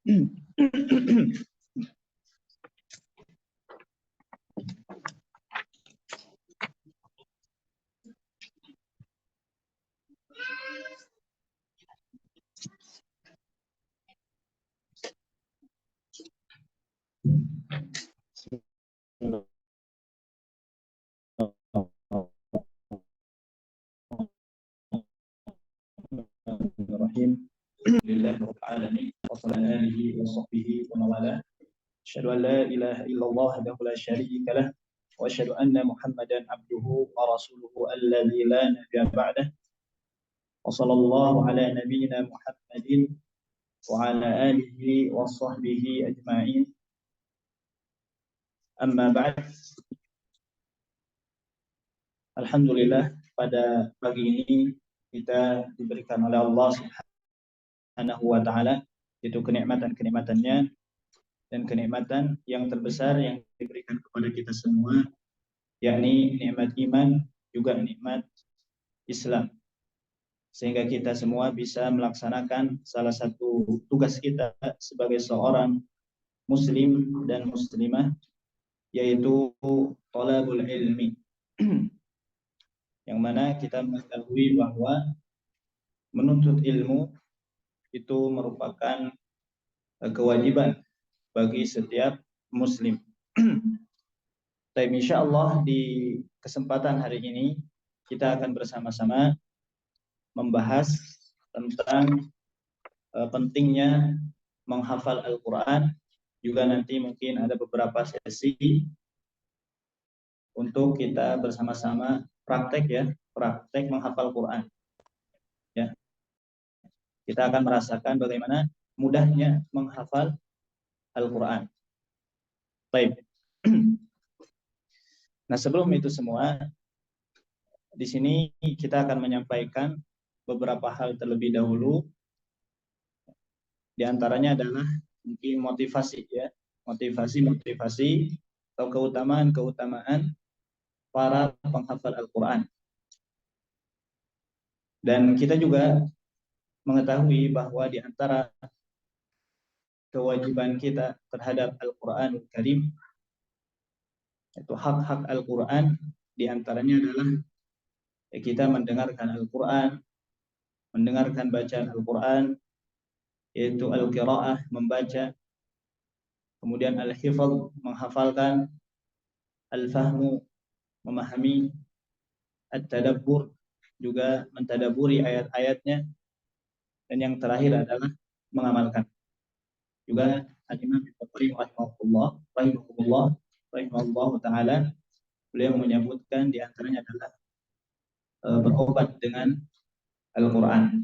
Bismillahirrahmanirrahim. Alhamdulillahirabbil alamin wa sallallahu alaihi wa sahbihi wa mawala. Asyhadu an la ilaha illallah wahdahu la syarika lah wa asyhadu anna Muhammadan abduhu wa rasuluhu alladzi la nabiyya ba'dah. Wa sallallahu ala nabiyyina Muhammadin wa ala alihi wa sahbihi ajma'in. Amma ba'd. Alhamdulillah, pada pagi ini kita diberikan oleh Allah Subhanahu wa taala itu kenikmatan-kenikmatannya dan kenikmatan yang terbesar yang diberikan kepada kita semua, yakni nikmat iman juga nikmat Islam, sehingga kita semua bisa melaksanakan salah satu tugas kita sebagai seorang muslim dan muslimah, yaitu thalabul ilmi. Yang mana kita mengetahui bahwa menuntut ilmu itu merupakan kewajiban bagi setiap muslim. Tapi insyaallah di kesempatan hari ini kita akan bersama-sama membahas tentang pentingnya menghafal Al-Quran. Juga nanti mungkin ada beberapa sesi untuk kita bersama-sama praktek menghafal Quran. Ya, kita akan merasakan bagaimana mudahnya menghafal Al-Quran. Baik. Nah, sebelum itu semua, di sini kita akan menyampaikan beberapa hal terlebih dahulu. Di antaranya adalah mungkin motivasi atau keutamaan para penghafal Al-Quran. Dan kita juga mengetahui bahwa di antara kewajiban kita terhadap Al-Quranul Karim, itu hak-hak Al-Quran, di antaranya adalah kita mendengarkan Al-Quran, mendengarkan bacaan Al-Quran, yaitu Al-Qira'ah, membaca, kemudian Al-Hifadh, menghafalkan, Al-Fahmu, memahami, At-Tadabbur, juga mentadaburi ayat-ayatnya, dan yang terakhir adalah mengamalkan. Juga Al-Imam Al-Bukhari rahimahullah ta'ala, beliau menyebutkan di antaranya adalah berobat dengan Al-Quran.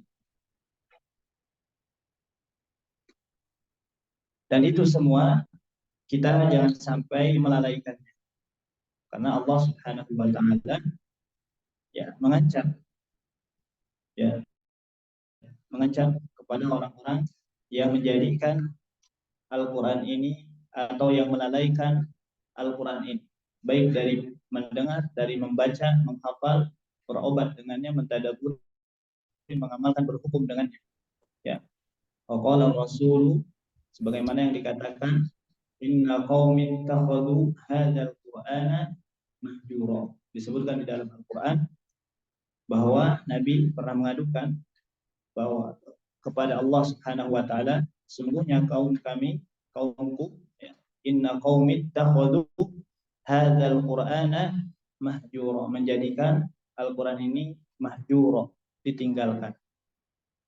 Dan itu semua kita jangan sampai melalaikannya, karena Allah Subhanahu wa ta'ala mengancam kepada orang-orang yang menjadikan Al-Quran ini atau yang melalaikan Al-Quran ini, baik dari mendengar, dari membaca, menghafal, berobat dengannya, mentadabbur, mengamalkan, berhukum dengannya. Ya. Qala Rasul, sebagaimana yang dikatakan, inna qaumi ittakhadhu hadzal Qur'ana mahjura. Disebutkan di dalam Al-Quran bahwa Nabi pernah mengadukan bahwa kepada Allah Subhanahu wa ta'ala, sungguhnya kaumku, ya, inna qaumi ittakhadhu hadzal Qur'ana mahjura, menjadikan Al-Quran ini mahjura, ditinggalkan,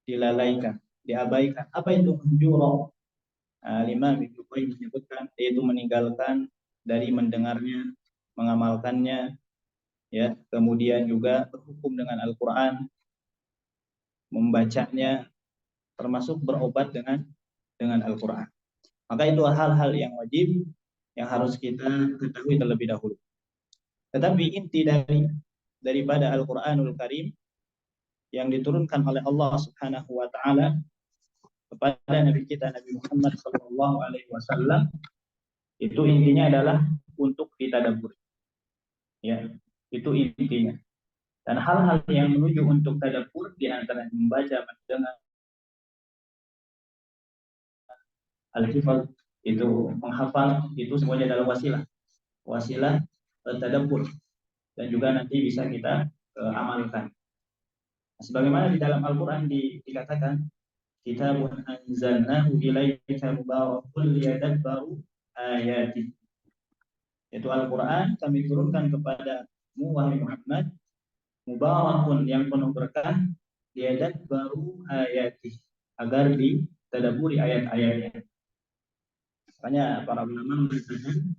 dilalaikan, diabaikan. Apa itu mahjura? Imam Ibnu Qayyim menyebutkan yaitu meninggalkan dari mendengarnya, mengamalkannya, ya, kemudian juga berhukum dengan Al-Quran, membacanya, termasuk berobat dengan Al-Quran. Maka itu hal-hal yang wajib yang harus kita ketahui terlebih dahulu. Tetapi inti daripada Al-Quranul Karim yang diturunkan oleh Allah Subhanahu wa ta'ala kepada Nabi kita Nabi Muhammad sallallahu alaihi wasallam, itu intinya adalah untuk ditadabbur. Ya, itu intinya. Dan hal-hal yang menuju untuk tadabbur di antara membaca, mendengar, al-hifaz itu menghafal, itu semuanya adalah wasilah tadabbur, dan juga nanti bisa kita amalkan. Sebagaimana di dalam Al-Quran dikatakan, kitabun anzalnahu ilaika mubarakun liyadabbaru ayati. Yaitu Al-Quran kami turunkan kepadamu wahai Muhammad, mubarakun yang penuh berkah, liyadabbaru ayati, agar ditadaburi ayat-ayatnya. Makanya para ulama mengatakan,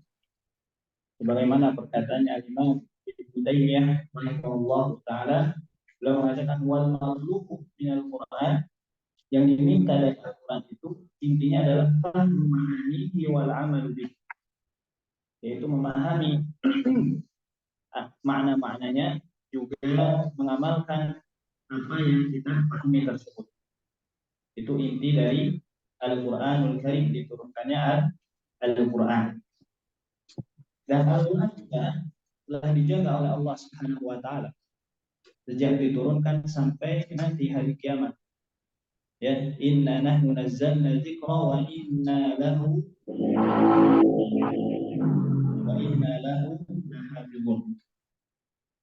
sebagaimana perkataannya Imam Ibnu Taimiyah rahimahullah taala, beliau mengatakan wal matlub minal Quran, yang diminta dari Al-Quran itu intinya adalah memahami wal amal bih, yaitu memahami makna-maknanya, juga mengamalkan apa yang kita pahami tersebut. Itu inti dari Al-Quranul Karim, diturunkannya Al-Quran. Dan Al-Quran juga telah dijaga oleh Allah Subhanahu wa taala sejak diturunkan sampai nanti hari kiamat. Ya, inna nahnu nazzalna dzikra wa inna lahu lahafizun.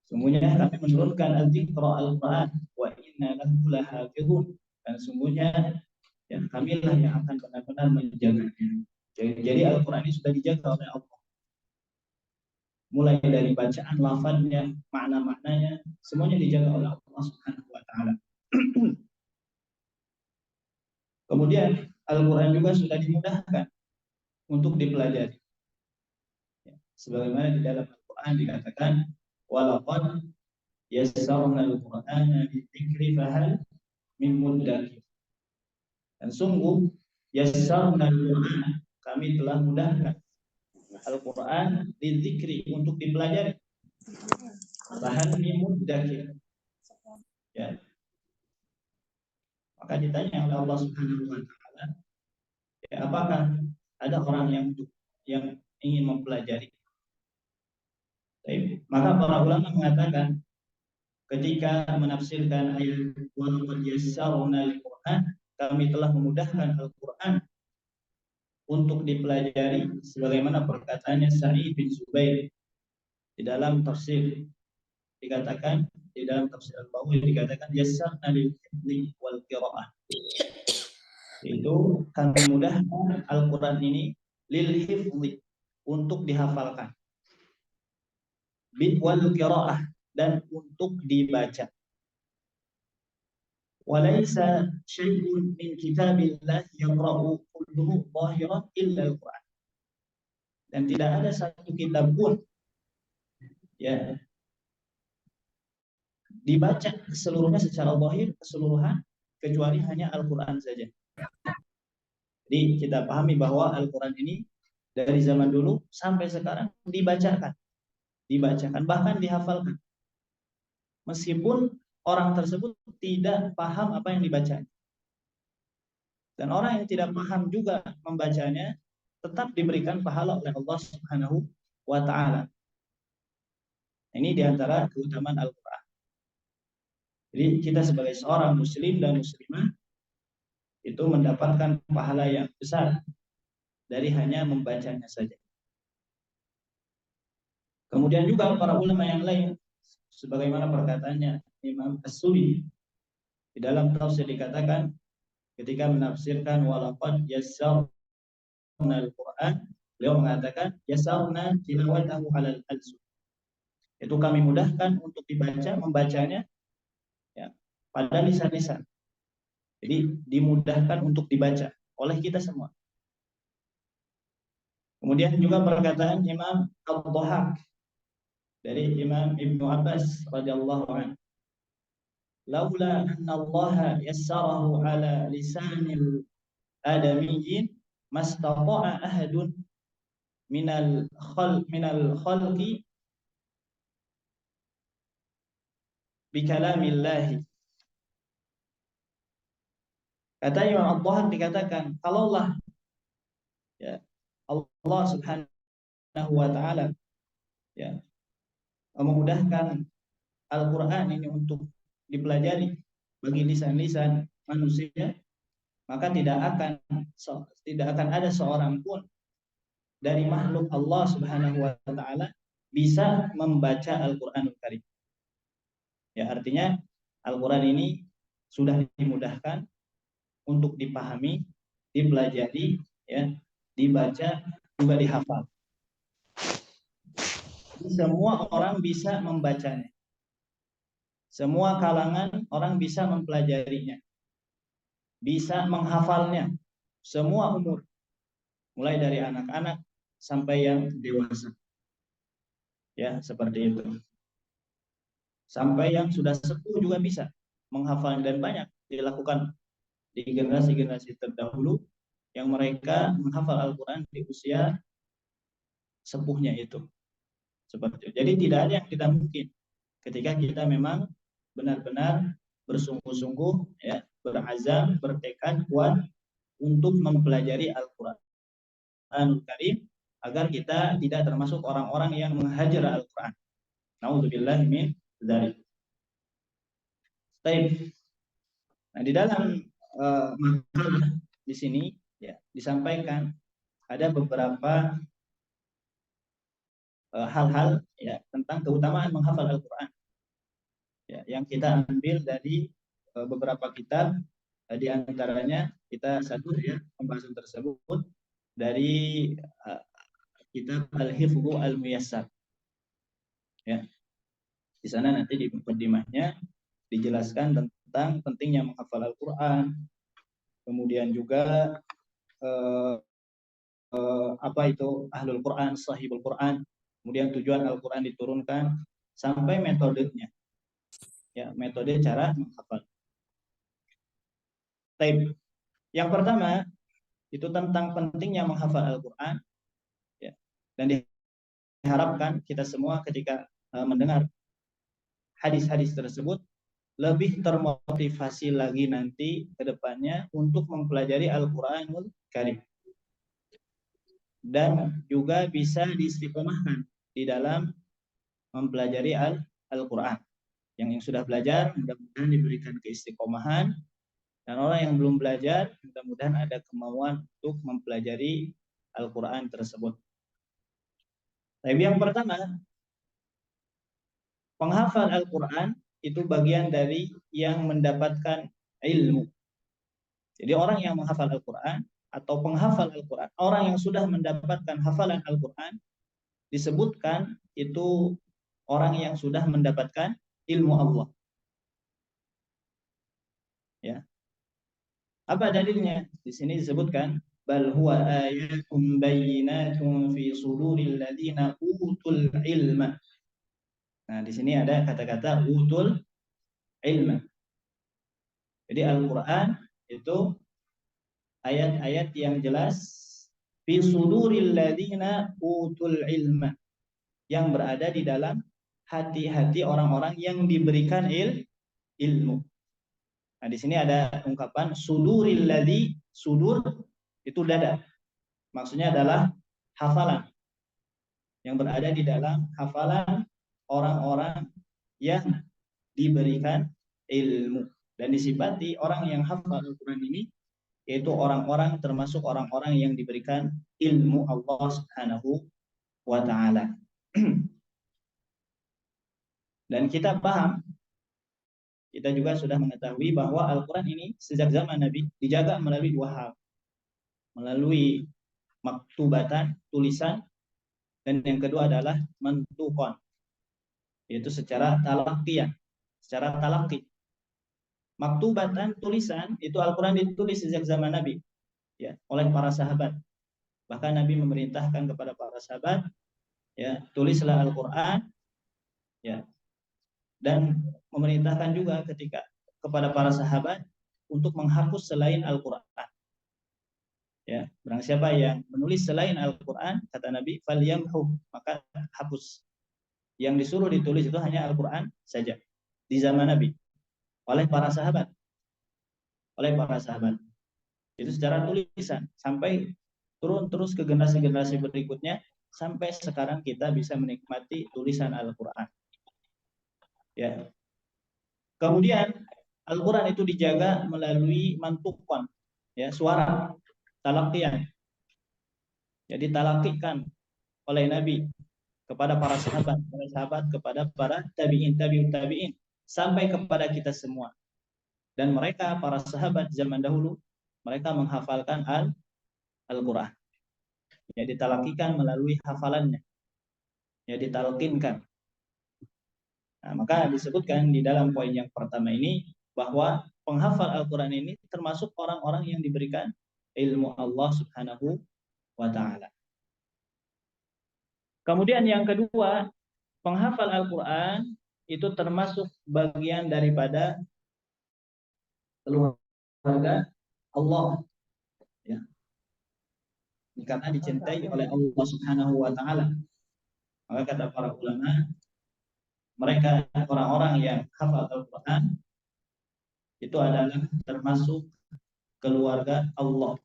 Sungguhnya kami menurunkan al-dzikra Al-Quran wa inna lahu lahafizun, dan sungguhnya ya, kamilah yang akan benar-benar menjaganya. Jadi Al-Quran ini sudah dijaga oleh Allah. Mulai dari bacaan lafadznya, makna-maknanya, semuanya dijaga oleh Allah Subhanahu wa taala. Kemudian Al-Quran juga sudah dimudahkan untuk dipelajari. Ya, sebagaimana di dalam Al-Quran dikatakan, walaqad yassarna al-Qur'ana lidzikri fahal min muddakir. Dan sungguh yassarna al-Qur'ana, kami telah mudahkan Al-Quran lidzikri, untuk dipelajari, fahal min muddakir. Ya. Maka ditanya oleh Allah Subhanahu wa taala, ya, apakah ada orang yang ingin mempelajari? Maka para ulama mengatakan, ketika menafsirkan ayat walaqad yassarna al-Qur'an, kami telah memudahkan Al-Quran untuk dipelajari, sebagaimana perkataannya Sa'id bin Zubair di dalam tafsir, dikatakan di dalam tafsir Al-Bawi dikatakan yassarna lil-hifdzi wal qiraah, itu kami mudahkan Al-Quran ini lil hifdzi, untuk dihafalkan, wal qiraah, dan untuk dibaca. Walaysa syai'un min kitabillah yaqra'u kulluhu zahiran illa al-Quran. Dan tidak ada satu kitab pun ya dibaca seluruhnya secara zahir, keseluruhan, kecuali hanya Al-Quran saja. Jadi kita pahami bahwa Al-Quran ini dari zaman dulu sampai sekarang dibacakan, bahkan dihafalkan, meskipun orang tersebut tidak paham apa yang dibacanya. Dan orang yang tidak paham juga membacanya tetap diberikan pahala oleh Allah Subhanahu wa taala. Ini diantara keutamaan Al-Quran. Jadi kita sebagai seorang muslim dan muslimah itu mendapatkan pahala yang besar dari hanya membacanya saja. Kemudian juga para ulama yang lain, sebagaimana perkataannya Imam As-Sudi di dalam tafsir, dikatakan ketika menafsirkan walaqad yassarna al-Quran, beliau mengatakan yassarna tilawatahu 'alal alsun. Itu kami mudahkan untuk membacanya ya, pada lisan-lisan. Jadi dimudahkan untuk dibaca oleh kita semua. Kemudian juga perkataan Imam Ad-Dhahhak dari Imam Ibnu Abbas radhiyallahu anhu, laula anna Allah yassarahu ala lisanil adamiyyin mastata'a ahadun minal khalqi bi kalamillahi. Kata Imam Ad-Dhahhak, dikatakan kalaulah ya Allah Subhanahu wa taala ya memudahkan Al-Quran ini untuk dipelajari bagi lisan-lisan manusia, maka tidak akan ada seorang pun dari makhluk Allah Subhanahu wa taala bisa membaca Al-Qur'anul Karim. Ya, artinya Al-Qur'an ini sudah dimudahkan untuk dipahami, dipelajari, ya, dibaca, juga dihafal. Semua orang bisa membacanya. Semua kalangan orang bisa mempelajarinya, bisa menghafalnya. Semua umur, mulai dari anak-anak sampai yang dewasa. Ya, seperti itu. Sampai yang sudah sepuh juga bisa menghafal, dan banyak dilakukan di generasi-generasi terdahulu yang mereka menghafal Al-Quran di usia sepuhnya itu. Seperti itu. Jadi tidak ada yang tidak mungkin ketika kita memang benar-benar bersungguh-sungguh, ya, berazam, bertekad kuat untuk mempelajari Al-Quranul Karim, agar kita tidak termasuk orang-orang yang menghajar Al-Quran. Nauzubillah min dzalik. Baik. Nah, di dalam makalah di sini, ya, disampaikan ada beberapa hal-hal, ya, tentang keutamaan menghafal Al-Quran, ya, yang kita ambil dari beberapa kitab. Di antaranya kita satu, ya, pembahasan tersebut dari kitab Al-Hifdhu Al-Muyassar. Ya. Di sana nanti di mukadimahnya dijelaskan tentang pentingnya menghafal Al-Quran, kemudian juga apa itu Ahlul Quran, Sahibul Quran, kemudian tujuan Al-Quran diturunkan, sampai metodenya, ya, metode cara menghafal. Baik. Yang pertama itu tentang pentingnya menghafal Al-Quran, ya, dan diharapkan kita semua ketika mendengar hadis-hadis tersebut lebih termotivasi lagi nanti ke depannya untuk mempelajari Al-Quranul Karim, dan juga bisa diistiqomahkan di dalam mempelajari Al-Quran. Yang sudah belajar mudah-mudahan diberikan keistiqomahan, dan orang yang belum belajar mudah-mudahan ada kemauan untuk mempelajari Al-Quran tersebut. Tapi yang pertama, penghafal Al-Quran itu bagian dari yang mendapatkan ilmu. Jadi orang yang menghafal Al-Quran atau penghafal Al-Quran, orang yang sudah mendapatkan hafalan Al-Quran, disebutkan itu orang yang sudah mendapatkan ilmu Allah. Ya. Apa dalilnya? Di sini disebutkan bal huwa ayatun bayyinatun fi suduril ladzina utul ilma. Nah, di sini ada kata-kata utul ilma. Jadi Al-Qur'an itu ayat-ayat yang jelas fi suduril ladzina utul ilma, yang berada di dalam hati-hati orang-orang yang diberikan ilmu. Nah, di sini ada ungkapan suduril ladzi, sudur itu dada. Maksudnya adalah hafalan, yang berada di dalam hafalan orang-orang yang diberikan ilmu. Dan disifati orang yang hafal Al-Quran ini yaitu orang-orang, termasuk orang-orang yang diberikan ilmu Allah Subhanahu wa ta'ala. Dan kita paham, kita juga sudah mengetahui bahwa Al-Quran ini sejak zaman Nabi dijaga melalui dua hal. Melalui maktubatan, tulisan, dan yang kedua adalah mantukon, yaitu secara talaqiyan, secara talaqi. Maktubatan, tulisan, itu Al-Quran ditulis sejak zaman Nabi, ya, oleh para sahabat. Bahkan Nabi memerintahkan kepada para sahabat, ya, tulislah Al-Quran, ya, dan memerintahkan juga kepada para sahabat untuk menghapus selain Al-Quran. Ya, barang siapa yang menulis selain Al-Quran, kata Nabi, falyamhu, maka hapus. Yang disuruh ditulis itu hanya Al-Quran saja di zaman Nabi oleh para sahabat. Itu secara tulisan sampai turun terus ke generasi-generasi berikutnya, sampai sekarang kita bisa menikmati tulisan Al-Quran. Ya. Kemudian Al-Quran itu dijaga melalui mantukon, ya, suara talaqian. Jadi talaqikan oleh Nabi kepada para sahabat kepada para tabi'in, tabi'ut tabi'in, sampai kepada kita semua. Dan mereka para sahabat zaman dahulu, mereka menghafalkan Al-Qur'an. Ya, ditalakikan melalui hafalannya. Ya, ditalkinkan. Nah, maka disebutkan di dalam poin yang pertama ini bahwa penghafal Al-Qur'an ini termasuk orang-orang yang diberikan ilmu Allah Subhanahu wa taala. Kemudian yang kedua, penghafal Al-Qur'an itu termasuk bagian daripada keluarga Allah, ya. Karena dicintai oleh Allah Subhanahu wa taala. Maka kata para ulama, mereka orang-orang yang hafal Al-Qur'an itu adalah termasuk keluarga Allah.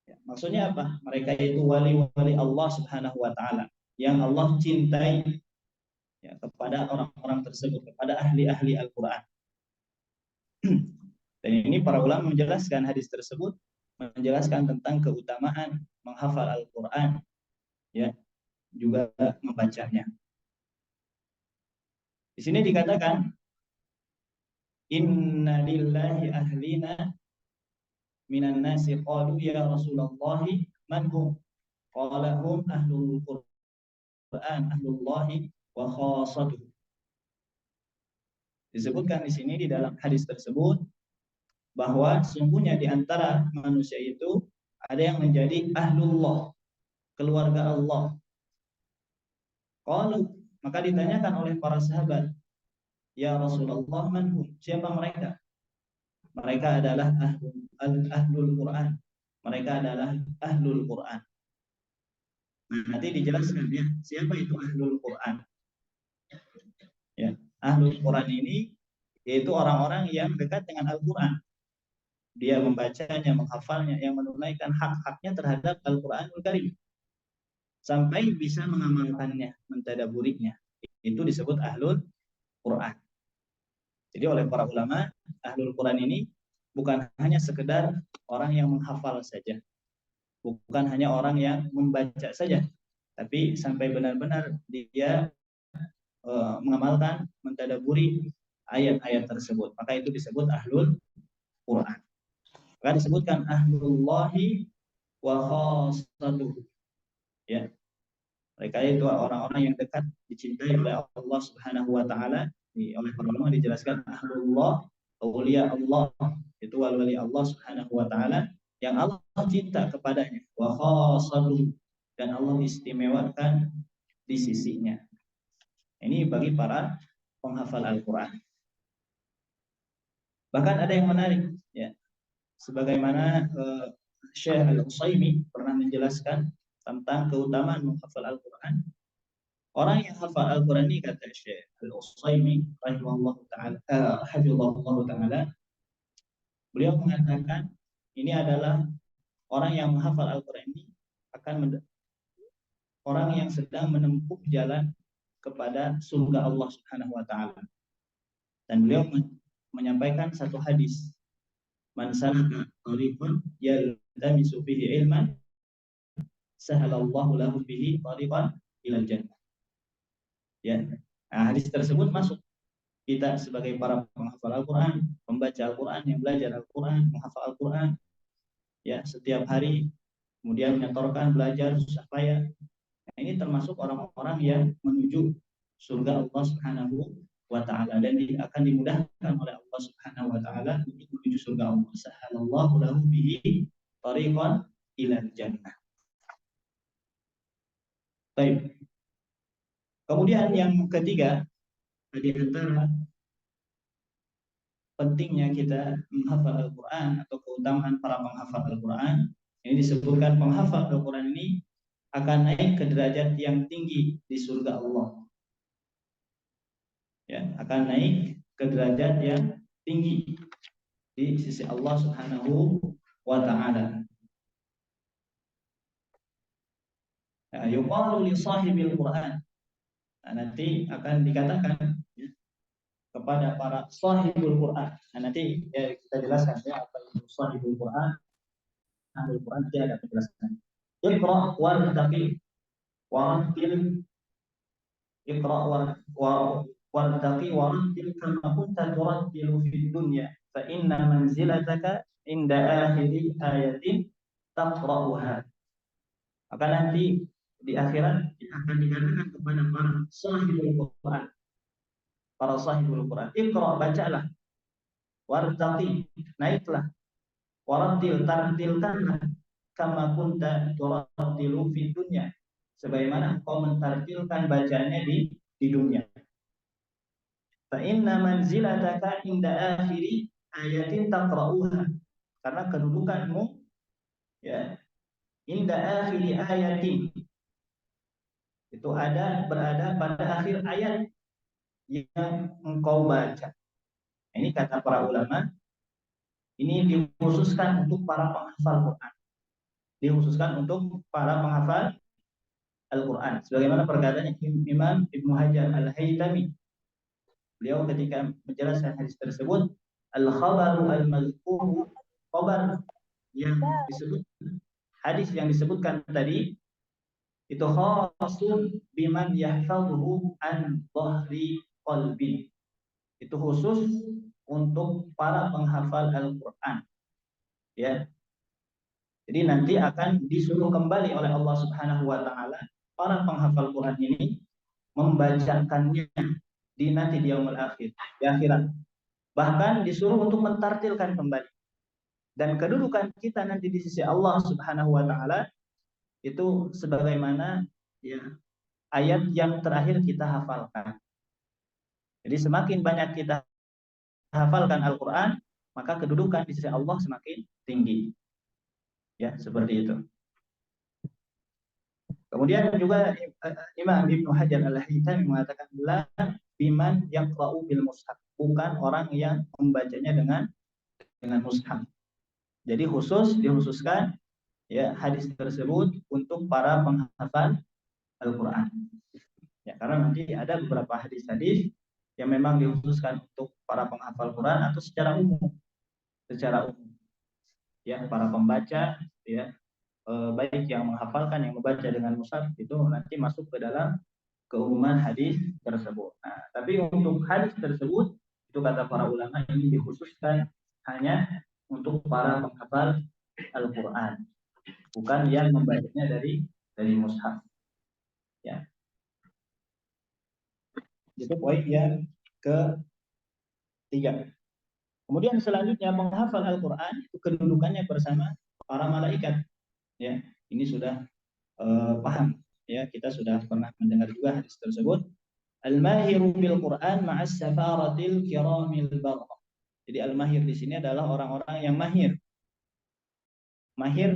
Ya, maksudnya apa? Mereka itu wali-wali Allah Subhanahu wa taala yang Allah cintai, ya, kepada orang-orang tersebut, kepada ahli-ahli Al-Qur'an. Dan ini para ulama menjelaskan hadis tersebut, menjelaskan tentang keutamaan menghafal Al-Qur'an, ya, juga membacanya. Di sini dikatakan inna lillahi ahlina minan nasi qalu ya Rasulullah man hum qala hum ahlul Qur'an ahlullahi wa khassatuh. Disebutkan di sini di dalam hadis tersebut bahwa sungguhnya di antara manusia itu ada yang menjadi ahlullah, keluarga Allah. Qalu, maka ditanyakan oleh para sahabat, ya Rasulullah man hum, siapa mereka? Mereka adalah ahlul Quran. Mereka adalah ahlul Quran. Nah, nanti dijelaskan ya, siapa itu ahlul Quran. Ya, ahlul Quran ini yaitu orang-orang yang dekat dengan Al-Quran. Dia membacanya, menghafalnya, yang menunaikan hak-haknya terhadap Al-Quranul Karim. Sampai bisa mengamalkannya, mentadaburinya. Itu disebut ahlul Quran. Jadi oleh para ulama, ahlul Quran ini bukan hanya sekedar orang yang menghafal saja, bukan hanya orang yang membaca saja, tapi sampai benar-benar dia mengamalkan, mentadaburi ayat-ayat tersebut. Maka itu disebut ahlul Quran. Maka disebutkan ahlullahi wa khassatuh. Ya. Mereka itu orang-orang yang dekat, dicintai oleh Allah Subhanahu wa taala. Oleh para ulama dijelaskan ahlullah, auliya Allah, itu wali Allah Subhanahu wa taala yang Allah cinta kepadanya, wa khassatuh, dan Allah istimewakan di sisinya. Ini bagi para penghafal Al-Qur'an. Bahkan ada yang menarik, ya. Sebagaimana Syekh Al-Utsaimin pernah menjelaskan tentang keutamaan menghafal Al-Qur'an. Orang yang hafal Al-Qur'an ini, kata Syekh Al-Utsaimin rahimahullahu taala, hafizahullahu taala, beliau mengatakan ini adalah orang yang menghafal Al-Qur'an ini akan orang yang sedang menempuh jalan kepada surga Allah Subhanahu wa taala. Dan beliau menyampaikan satu hadis, man salaka tariqan yaltamisu fihi ilman sahalallahu lahu bihi tariqan ilal jannah. Ya. Nah, hadis tersebut masuk kita sebagai para penghafal Al-Qur'an, pembaca Al-Qur'an, yang belajar Al-Qur'an, menghafal Al-Qur'an, ya, setiap hari, kemudian menyetorkan, belajar susah payah. Nah, ini termasuk orang-orang yang menuju surga Allah Subhanahu wa taala, dan akan dimudahkan oleh Allah Subhanahu wa taala untuk menuju surga Allah. Sahalallahu lahu bihi tariqan ilal jannah. Baik. Kemudian yang ketiga, di antara pentingnya kita menghafal Al-Quran atau keutamaan para penghafal Al-Quran, ini disebutkan penghafal Al-Quran ini akan naik ke derajat yang tinggi di surga Allah. Ya, akan naik ke derajat yang tinggi di sisi Allah Subhanahu wa taala. Yuqalu li sahibil Quran. Nah, nanti akan dikatakan, ya, kepada para sahibul Quran. Nah, nanti ya, kita jelaskan ya apa sahibul Quran, ahlul Quran, dia ada penjelasan. Iqra wartaqi warattil, iqra wartaqi warattil kama kunta turattilu fid dunya fa inna manzilataka inda akhiri ayatin taqra'uha. Maka nanti di akhirat akan dikatakan kepada para sahibul Quran, para sahibul Quran, iqra, bacalah, wartaqi, naiklah, warattil, tartilkanlah, kama kunta turattilu fid dunya, sebagaimana engkau mentartilkan bacanya di dunia. Fa inna manzilataka inda akhiri ayatin taqra'uha, karena kedudukanmu ya inda akhiri ayatin itu berada pada akhir ayat yang engkau baca. Ini kata para ulama, ini dikhususkan untuk para penghafal Quran. Dikhususkan untuk para penghafal Al-Quran. Sebagaimana perkataannya Imam Ibnu Hajar Al-Haytami. Beliau ketika menjelaskan hadis tersebut, al-khabaru al-mazkuru, khabar yang disebut, hadis yang disebutkan tadi itu khasun biman yahfadhuhu an dhahri qalbi. Itu khusus untuk para penghafal Al-Qur'an. Ya. Jadi nanti akan disuruh kembali oleh Allah Subhanahu wa taala para penghafal Quran ini membacakannya nanti di yaumul akhir, di akhirat. Bahkan disuruh untuk mentartilkan kembali. Dan kedudukan kita nanti di sisi Allah Subhanahu wa taala itu sebagaimana ya ayat yang terakhir kita hafalkan. Jadi semakin banyak kita hafalkan Al-Qur'an, maka kedudukan di sisi Allah semakin tinggi. Ya, seperti itu. Kemudian juga Imam Ibnu Hajar Al-Haytami mengatakan la biman yaqra'u bil mushaf, bukan orang yang membacanya dengan mushaf. Jadi dikhususkan ya hadis tersebut untuk para penghafal Al-Qur'an. Ya, karena nanti ada beberapa hadis-hadis yang memang dikhususkan untuk para penghafal Quran atau secara umum. Secara umum. Ya, para pembaca ya baik yang menghafalkan, yang membaca dengan mushaf itu nanti masuk ke dalam keumuman hadis tersebut. Nah, tapi untuk hadis tersebut itu kata para ulama ini dikhususkan hanya untuk para penghafal Al-Qur'an, bukan yang membacanya dari mushaf. Ya. Itu poin yang ketiga. Kemudian selanjutnya menghafal Al-Qur'an itu kedudukannya bersama para malaikat. Ya, ini sudah paham ya, kita sudah pernah mendengar juga hadis tersebut. Al-mahiru bil Qur'an ma'as safaratil kiramil barrah. Jadi al-mahir di sini adalah orang-orang yang mahir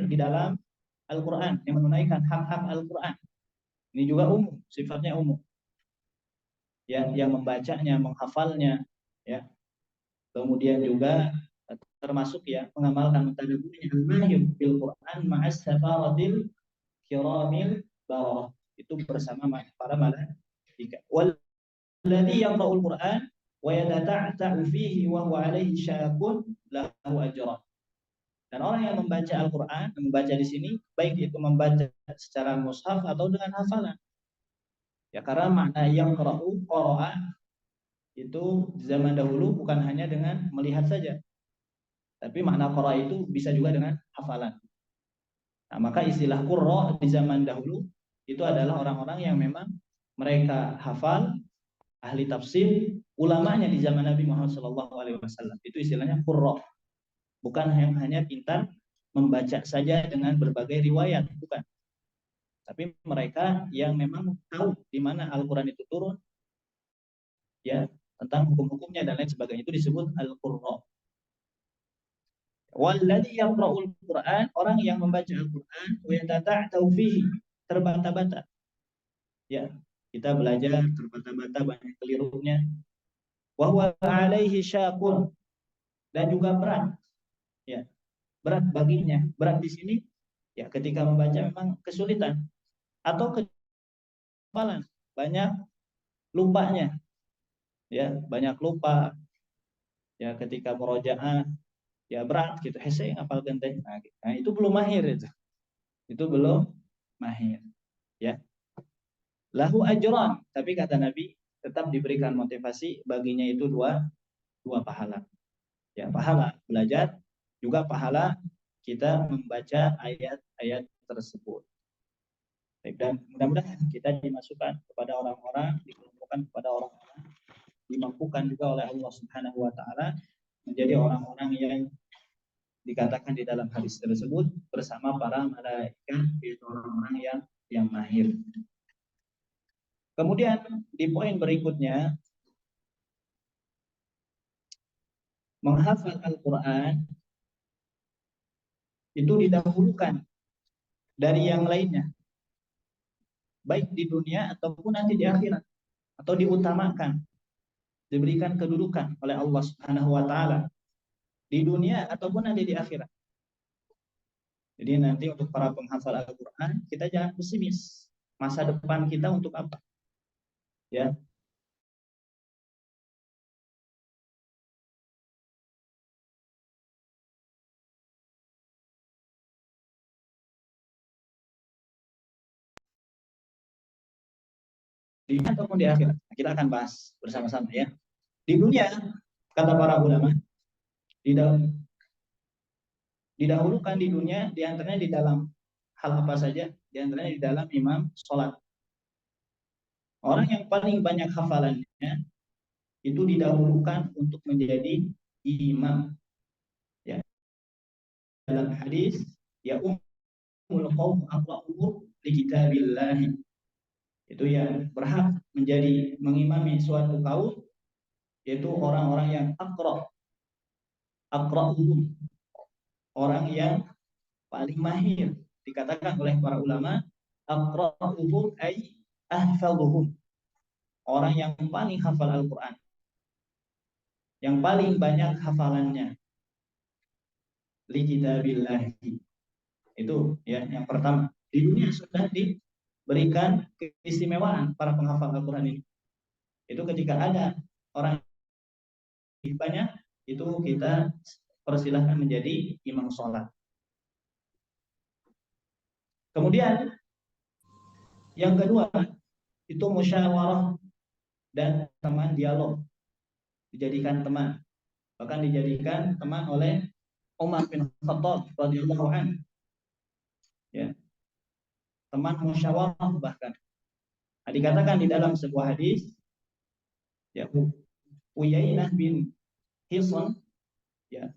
di dalam Al-Qur'an, yang menunaikan hak-hak Al-Qur'an. Ini juga umum, sifatnya umum. Ya, yang membacanya, menghafalnya, ya. Kemudian juga termasuk ya mengamalkan mentadabburinya, al-mahir bil Qur'an ma'as safaratil kiramil barrah, itu bersama para malaikat. Walladzi yaqra'ul Qur'an wa yatata'ta'u fihi wa huwa 'alaihi syaqun lahu ajran. Dan orang yang membaca Al-Qur'an, membaca di sini baik itu membaca secara mushaf atau dengan hafalan. Ya, karena makna yang qara'a itu di zaman dahulu bukan hanya dengan melihat saja. Tapi makna qara itu bisa juga dengan hafalan. Nah, maka istilah qurra di zaman dahulu itu adalah orang-orang yang memang mereka hafal, ahli tafsir, ulamanya di zaman Nabi Muhammad SAW. Itu istilahnya qurra. Bukan yang hanya pintar membaca saja dengan berbagai riwayat, bukan. Tapi mereka yang memang tahu di mana Al-Qur'an itu turun, ya, tentang hukum-hukumnya dan lain sebagainya, itu disebut al-qurra. Walladzi yaqra'ul Qur'an, orang yang membaca Al-Qur'an wa yatata'u fihi, terbata-bata. Ya, kita belajar terbata-bata, banyak kelirunya. Wa huwa 'alaihi syaqun, dan juga berat. Ya, berat baginya. Berat di sini ya ketika membaca memang kesulitan atau kehafalan, banyak lupanya. Ya, banyak lupa. Ya, ketika murojaah ya berat gitu, hese ngapal genteng. Nah, itu belum mahir itu. Itu belum mahir. Ya. Lahu ajran, tapi kata Nabi tetap diberikan motivasi baginya itu dua pahala. Ya, pahala belajar juga pahala kita membaca ayat-ayat tersebut. Dan mudah-mudahan kita dimasukkan kepada orang-orang, dikelompokkan kepada orang-orang, dimampukan juga oleh Allah Subhanahu wa taala menjadi orang-orang yang dikatakan di dalam hadis tersebut bersama para malaikat, yaitu orang-orang yang mahir. Kemudian di poin berikutnya, menghafal Al-Quran itu didahulukan dari yang lainnya, baik di dunia ataupun nanti di akhirat, atau diutamakan, diberikan kedudukan oleh Allah Subhanahu wa taala di dunia ataupun nanti di akhirat. Jadi nanti untuk para penghafal Al-Quran, kita jangan pesimis. Masa depan kita untuk apa? Ya. Di dunia ataupun di akhirat. Kita akan bahas bersama-sama ya. Di dunia, kata para ulama, didahulukan di dunia, diantaranya di dalam hal apa saja, diantaranya di dalam imam sholat. Orang yang paling banyak hafalannya itu didahulukan untuk menjadi imam. Ya. Dalam hadis, ya ummul qaum aqra'uhum li kitabillah. Itu yang berhak menjadi mengimami suatu kaum, yaitu orang-orang yang aqra'uhum, orang yang paling mahir. Dikatakan oleh para ulama, aqra'uhum ay ahfadhuhum, orang yang paling hafal Al-Quran, yang paling banyak hafalannya. Li kitabillahi. Itu ya yang pertama. Di dunia sudah diberikan keistimewaan para penghafal Al-Quran ini. Itu ketika ada orang yang banyak, itu kita persilahkan menjadi imam sholat. Kemudian yang kedua itu musyawarah dan teman dialog, dijadikan teman, bahkan dijadikan teman oleh Umar bin Khattab radhiyallahu anhu. Ya, teman musyawarah bahkan. Nah, dikatakan di dalam sebuah hadis, ya, Uyainah bin Hisan ya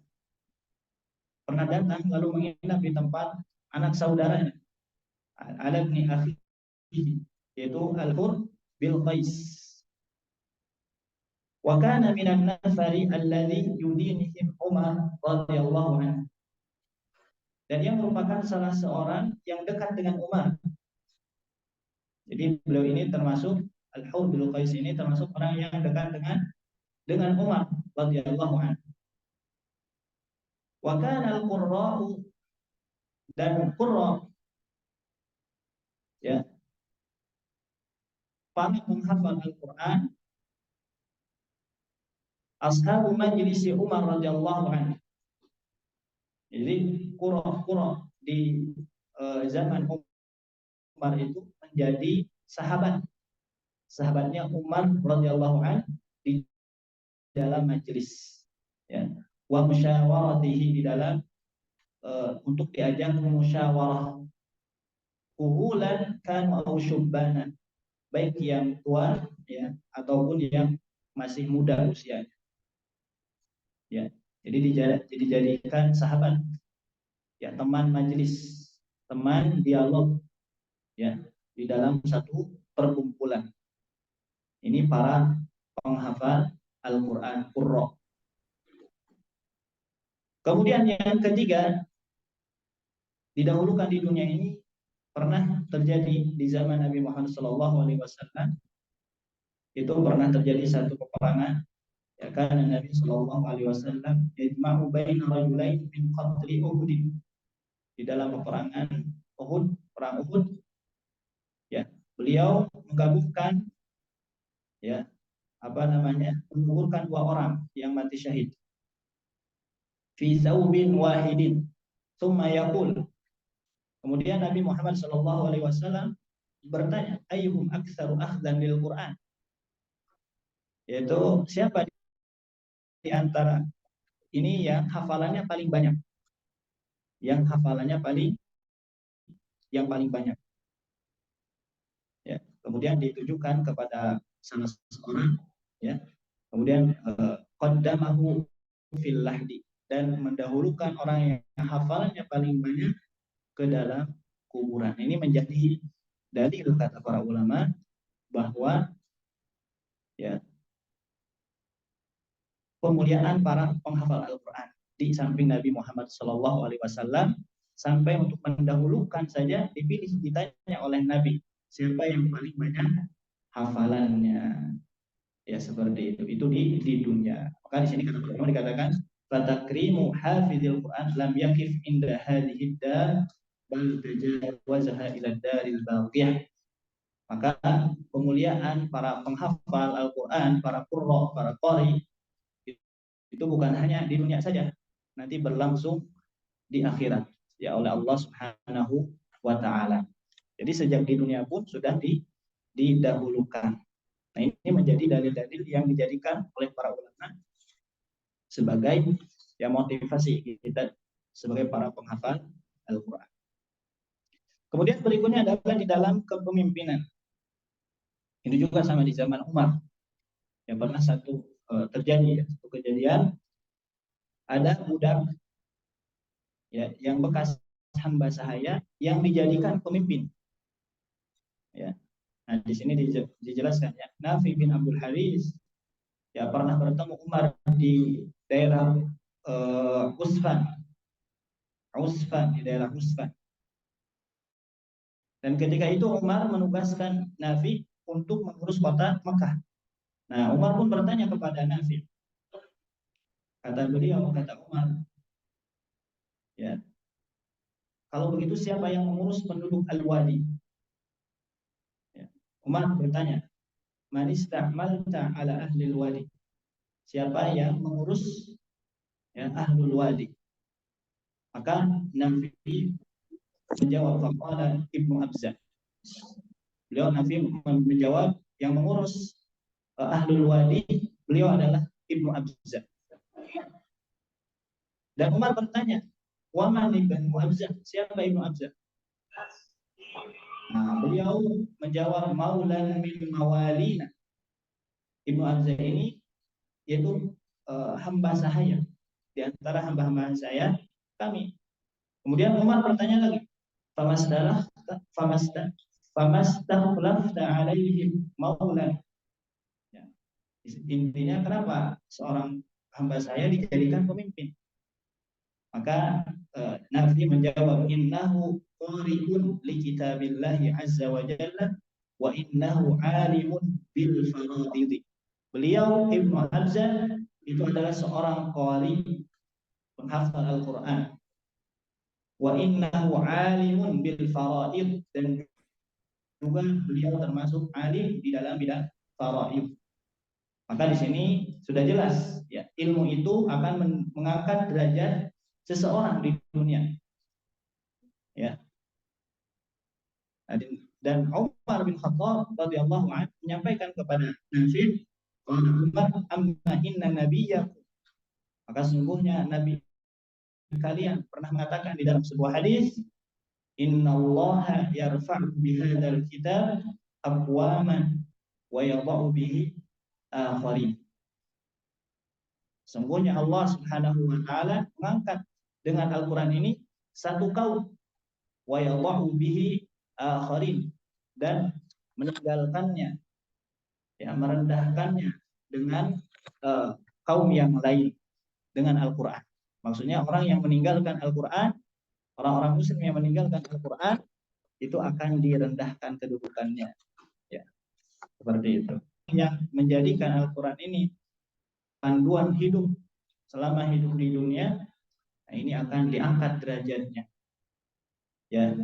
pernah datang lalu menginap di tempat anak saudaranya, ada bin akhi, yaitu Al-Hur bil Qais. Wa kana minan nafari alladhi yudinihim Umar radhiyallahu anhu. Dan yang merupakan salah seorang yang dekat dengan Umar. Jadi beliau ini termasuk Al-Hur bil Qais ini termasuk orang yang dekat dengan Umar radhiyallahu anhu. Wa kana al-qurra'u, dan qurra ya para penghafal Al-Quran ashabu majlisi Umar radhiyallahu anhu. Jadi qurra di zaman Umar itu menjadi sahabatnya Umar radhiyallahu anhu di dalam majelis, ya, wa musyawaratihi, di dalam untuk diajak musyawarah, uhulan kan au syubbanan, baik yang tua ya ataupun yang masih muda usianya. Ya, jadi dijadikan sahabat, ya, teman majelis, teman dialog, ya, di dalam satu perkumpulan. Ini para penghafal Al-Quran Qurra. Kemudian yang ketiga, didahulukan di dunia ini pernah terjadi di zaman Nabi Muhammad SAW. Itu pernah terjadi satu peperangan, ya kan, Nabi SAW yajma'u baina rajulain min qatli Uhud. Di dalam peperangan Uhud, perang Uhud, ya, beliau menggabungkan, ya, menggugurkan dua orang yang mati syahid. fi thawbin wahidin thumma yaqul. Kemudian Nabi Muhammad sallallahu alaihi wasallam bertanya, ayyuhum aktsaru akhdhan lil Qur'an? Yaitu siapa di antara ini yang hafalannya paling banyak? Yang hafalannya paling banyak. Ya. Kemudian ditujukan kepada salah seorang, ya. Kemudian qaddamahu fil lahdi, dan mendahulukan orang yang hafalannya paling banyak ke dalam kuburan. Ini menjadi dalil kata para ulama bahwa ya pemuliaan para penghafal Al-Qur'an di samping Nabi Muhammad SAW, sampai untuk mendahulukan saja ditanya oleh Nabi, siapa yang paling banyak hafalannya. Ya seperti itu di dunia. Maka di sini kata ulama dikatakan fatakrimu hafizil Quran lam yakif inda hadhihi dar bal tajawazaha ila daril baqiyah. Maka pemuliaan para penghafal Al-Qur'an, para qurra, para qari, itu bukan hanya di dunia saja, nanti berlangsung di akhirat ya oleh Allah Subhanahu wa taala. Jadi sejak di dunia pun sudah didahulukan. Nah, ini menjadi dalil-dalil yang dijadikan oleh para ulama sebagai ya motivasi kita sebagai para penghafal Al-Quran. Kemudian berikutnya adalah di dalam kepemimpinan. Ini juga sama di zaman Umar. Yang pernah terjadi satu kejadian, ada budak ya yang bekas hamba sahaya yang dijadikan pemimpin. Ya. Nah, di sini dijelaskan ya, Nafi bin Abdul Haris ya pernah bertemu Umar di daerah Usfan di daerah Usfan. Dan ketika itu Umar menugaskan Nafi untuk mengurus kota Mekah. Nah, Umar pun bertanya kepada Nafi. Kata Umar, ya, kalau begitu siapa yang mengurus penduduk Al-Wadi? Ya. Umar bertanya, man ista'malta ala ahli al-wadi? Siapa yang mengurus ya ahlul wadi? Maka Nafi menjawab, faqala Ibnu Abza. Beliau Nafi menjawab, yang mengurus ahlul wadi beliau adalah Ibnu Abza. Dan Umar bertanya, wa man Ibnu Abza? Siapa Ibnu Abza? Nah, beliau menjawab, maulan min mawalina. Ibnu Abza ini yaitu hamba sahaya di antara hamba-hamba saya kami. Kemudian Umar bertanya lagi, famastaqlafta alaihim maulan. Ya. Intinya kenapa seorang hamba saya dijadikan pemimpin? Maka Nafi menjawab, innahu qari'un li kitabillahi azza wa jalla wa innahu alimun bil faraidhi. Beliau Ibnu Abza itu adalah seorang qari, penghafal Al-Qur'an. Wa innahu alimun bil faraid, dan juga beliau termasuk alim di dalam bidang faraid. Maka di sini sudah jelas ya, ilmu itu akan mengangkat derajat seseorang di dunia. Ya. Dan Umar bin Khattab radhiyallahu anhu menyampaikan kepada Nafi, Umar, amma inna nabiyyakum, maka sungguhnya nabi kalian pernah mengatakan di dalam sebuah hadis, innallaha yarfa'u bihadzal kitab aqwaman wa yadh'u bihi akharin. Sungguhnya Allah Subhanahu wa taala mengangkat dengan Al-Qur'an ini satu kaum, wa yadh'u bihi akharin, dan meninggalkannya ya, merendahkannya dengan kaum yang lain dengan Al-Qur'an. Maksudnya orang yang meninggalkan Al-Qur'an, orang-orang muslim yang meninggalkan Al-Qur'an itu akan direndahkan kedudukannya. Ya, seperti itu. Yang menjadikan Al-Qur'an ini panduan hidup selama hidup di dunia, nah ini akan diangkat derajatnya. Ya,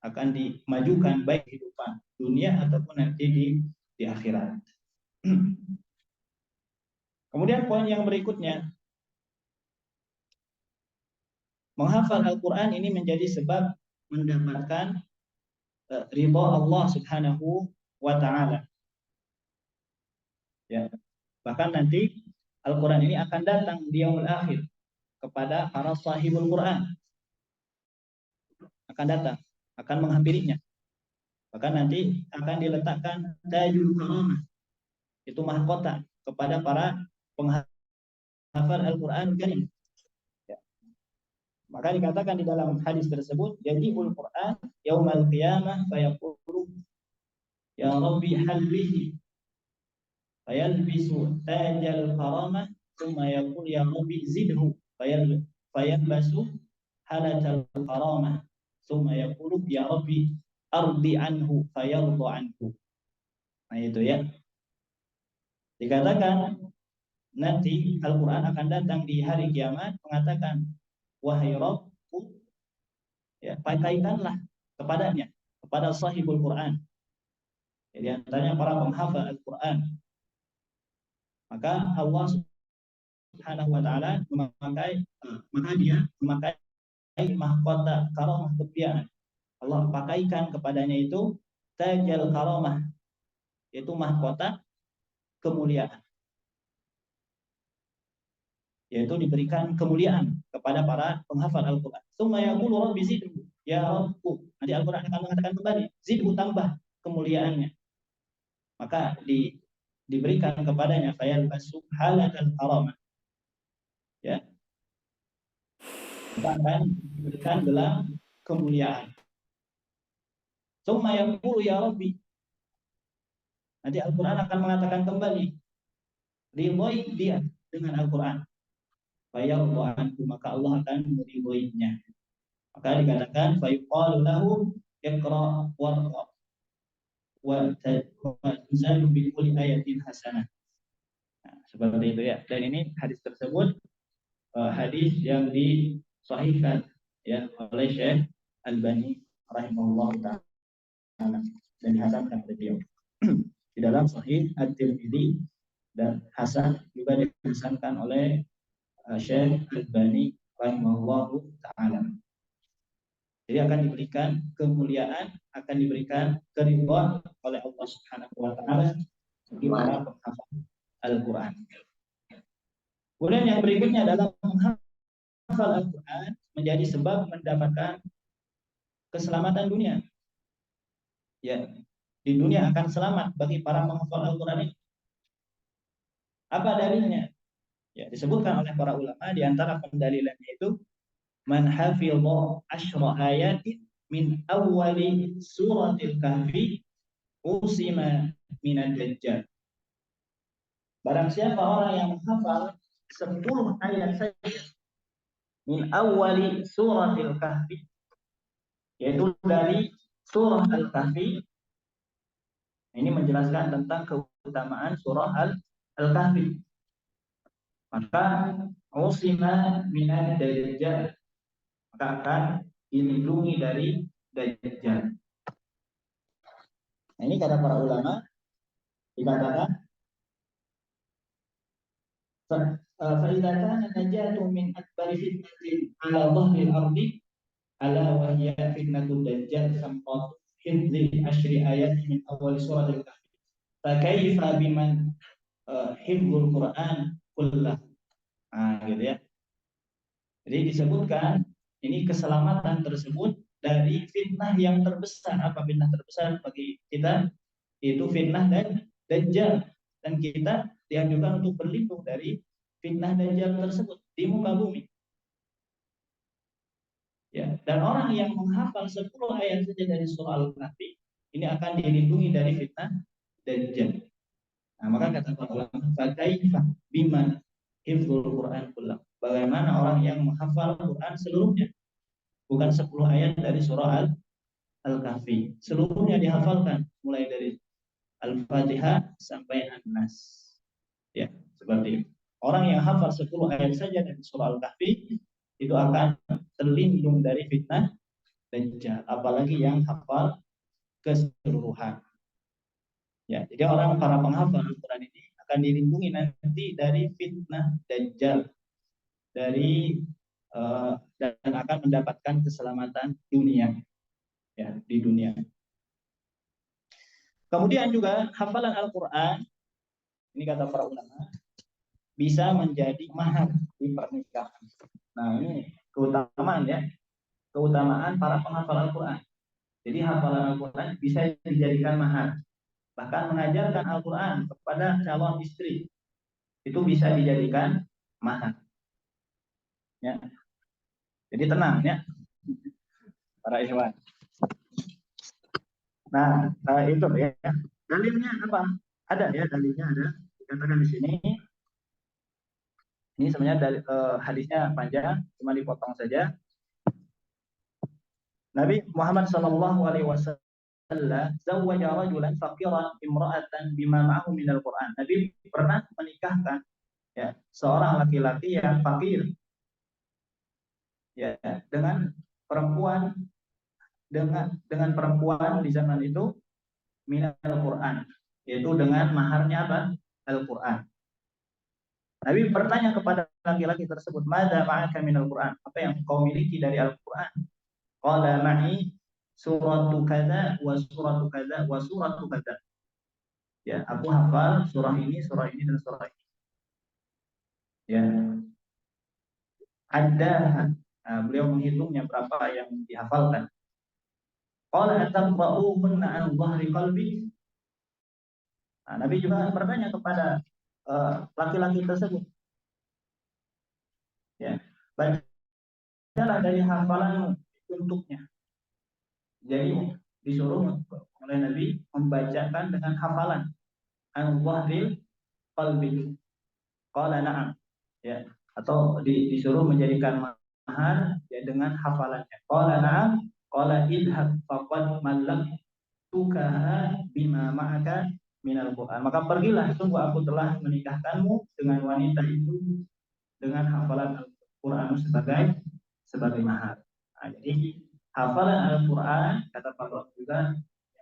akan dimajukan baik kehidupan dunia ataupun nanti di akhirat. Kemudian poin yang berikutnya, menghafal Al-Quran ini menjadi sebab mendapatkan ridha Allah Subhanahu wa Ta'ala. Ya, bahkan nanti Al-Quran ini akan datang di yaumul akhir kepada para sahibul Quran, akan datang, akan menghampirinya. Bahkan nanti akan diletakkan tajul karamah, itu mahkota kepada para penghafal Al-Quran Karim. Ya. Maka dikatakan di dalam hadis tersebut, yajibul Quran yaumal qiyamah fayaqulu ya Rabbi halbihi fayalbisu tajal karamah thumma yaqul ya Rabbi zidhu fayalbasu halatal karamah thumma yaqulu ya Rabbi ardi anhu fayardu anhu. Nah itu ya. Dikatakan nanti Al-Quran akan datang di hari kiamat mengatakan, wahai Rabbku, ya, pakaikanlah kepadanya, kepada sahibul Quran. Jadi antaranya para penghafal Al-Quran. Maka Allah Subhanahu wa Ta'ala maka dia memakai mahkota karamah kemuliaan. Allah pakaikan kepadanya itu tajal karamah, yaitu mahkota kemuliaan, yaitu diberikan kemuliaan kepada para penghafal Al-Quran. Tsumma yaqulu rabbi zidhu, ya Rabbku. Nanti Al-Quran akan mengatakan kembali, zidhu, tambah kemuliaannya. Maka diberikan kepadanya fayal basu halatal karamah. Ya. Maka akan diberikan gelar kemuliaan. Tsumma yaqulu ya Rabbi. Nanti Al-Quran akan mengatakan kembali, ridhoi dia dengan Al-Quran. Fayardu anhu, maka Allah akan meridhoinya. Maka dikatakan fayuqalu lahu iqra warqa wa tuzadu bi kulli ayatin hasanah. Nah, seperti itu ya. Dan ini hadis tersebut hadis yang disahihkan ya oleh Syekh Albani rahimahullah taala dan dihasankan oleh beliau di dalam Sahih At-Tirmidzi, dan hasan juga dihasankan oleh Syekh Albani rahimahullah taala. Jadi akan diberikan kemuliaan, akan diberikan keridhaan oleh Allah Subhanahu wa Ta'ala bagi para penghafal Al-Quran. Kemudian yang berikutnya adalah menghafal Al-Quran menjadi sebab mendapatkan keselamatan dunia. Ya, di dunia akan selamat bagi para penghafal Al-Quran ini. Apa dalilnya? Ya, disebutkan oleh para ulama, di antara pendalilannya itu man hafidha asyra ayatin min awwali suratil kahfi usima minad dajjal. Barang siapa orang yang menghafal 10 ayat saja min awwali suratil kahfi, yaitu dari surah Al-Kahfi. Ini menjelaskan tentang keutamaan surah Al-Kahfi. Maka usima minad dajjal, maka akan dilindungi dari dajjal. Nah, ini kata para ulama, dikatakan فإذا كان النجاة من أكبر فتنة على ظهر الأرض ألا وهي فتنة الدجال سقط حفظ 10 آيات من أول سورة الكهف فكيف بمن حفظ القرآن كله. Nah, gitu ya. Jadi disebutkan ini keselamatan tersebut dari fitnah yang terbesar. Apa fitnah terbesar bagi kita? Itu fitnah dan dajjal. Dan kita dianjurkan untuk berlindung dari fitnah dajjal tersebut di muka bumi. Ya, dan orang yang menghafal 10 ayat saja dari surah Al-Kahfi ini akan dilindungi dari fitnah dajjal. Nah, maka kata para ulama, "Fakaifa biman hifdzul Qur'an kullah." Bagaimana orang yang menghafal Quran seluruhnya? Bukan 10 ayat dari surah Al-Kahfi. Seluruhnya dihafalkan mulai dari Al-Fatihah sampai An-Nas. Ya, seperti itu. Orang yang hafal 10 ayat saja dari surah Al-Kahfi itu akan terlindung dari fitnah dajjal, apalagi yang hafal keseluruhan. Ya, jadi para penghafal Al-Quran ini akan dilindungi nanti dari fitnah dajjal, dari dan akan mendapatkan keselamatan dunia, ya, di dunia. Kemudian juga hafalan Al-Quran, ini kata para ulama, bisa menjadi mahar di pernikahan. Nah, ini keutamaan, ya, keutamaan para penghafal Al-Quran. Jadi hafalan Al-Quran bisa dijadikan mahar. Bahkan mengajarkan Al-Quran kepada calon istri itu bisa dijadikan mahar. Ya. Jadi tenang, ya, para ikhwan. Nah, itu, ya. Dalilnya apa? Ada, ya, dalilnya ada. Dikatakan di sini. Ini sebenarnya hadisnya panjang, cuma dipotong saja. Nabi Muhammad sallallahu alaihi wasallam zawwaja rajulan faqiran imra'atan bima ma'ahu minal Qur'an. Nabi pernah menikahkan, ya, seorang laki-laki yang fakir, ya, dengan perempuan di zaman itu minal Qur'an, yaitu dengan maharnya apa? Al-Qur'an. Nabi bertanya kepada laki-laki tersebut, "Madza ma'aka minal Qur'an?" Apa yang kau miliki dari Al-Qur'an? Qala ma'i suratu kadza wa suratu kadza wa suratu kadza. Ya, aku hafal surah ini dan surah ini. Ya. Ada, beliau menghitungnya berapa yang dihafalkan. Qala ataqra'uhunna an dhahri qalbi. Nah, Nabi juga bertanya kepada laki-laki tersebut. Ya, bacalah dari hafalanmu untuknya. Jadi disuruh oleh Nabi membacakan dengan hafalan an dhahril qalbi. Qala na'am. Ya, atau disuruh menjadikan mahar, ya, dengan hafalannya. Qala na'am, qala idhab faqad mallaktukaha bima ma'aka minal Qur'an. Maka pergilah, sungguh aku telah menikahkanmu dengan wanita itu dengan hafalan Al-Qur'an sebagai mahar. Nah, jadi hafalan Al-Qur'an, kata Pak juga,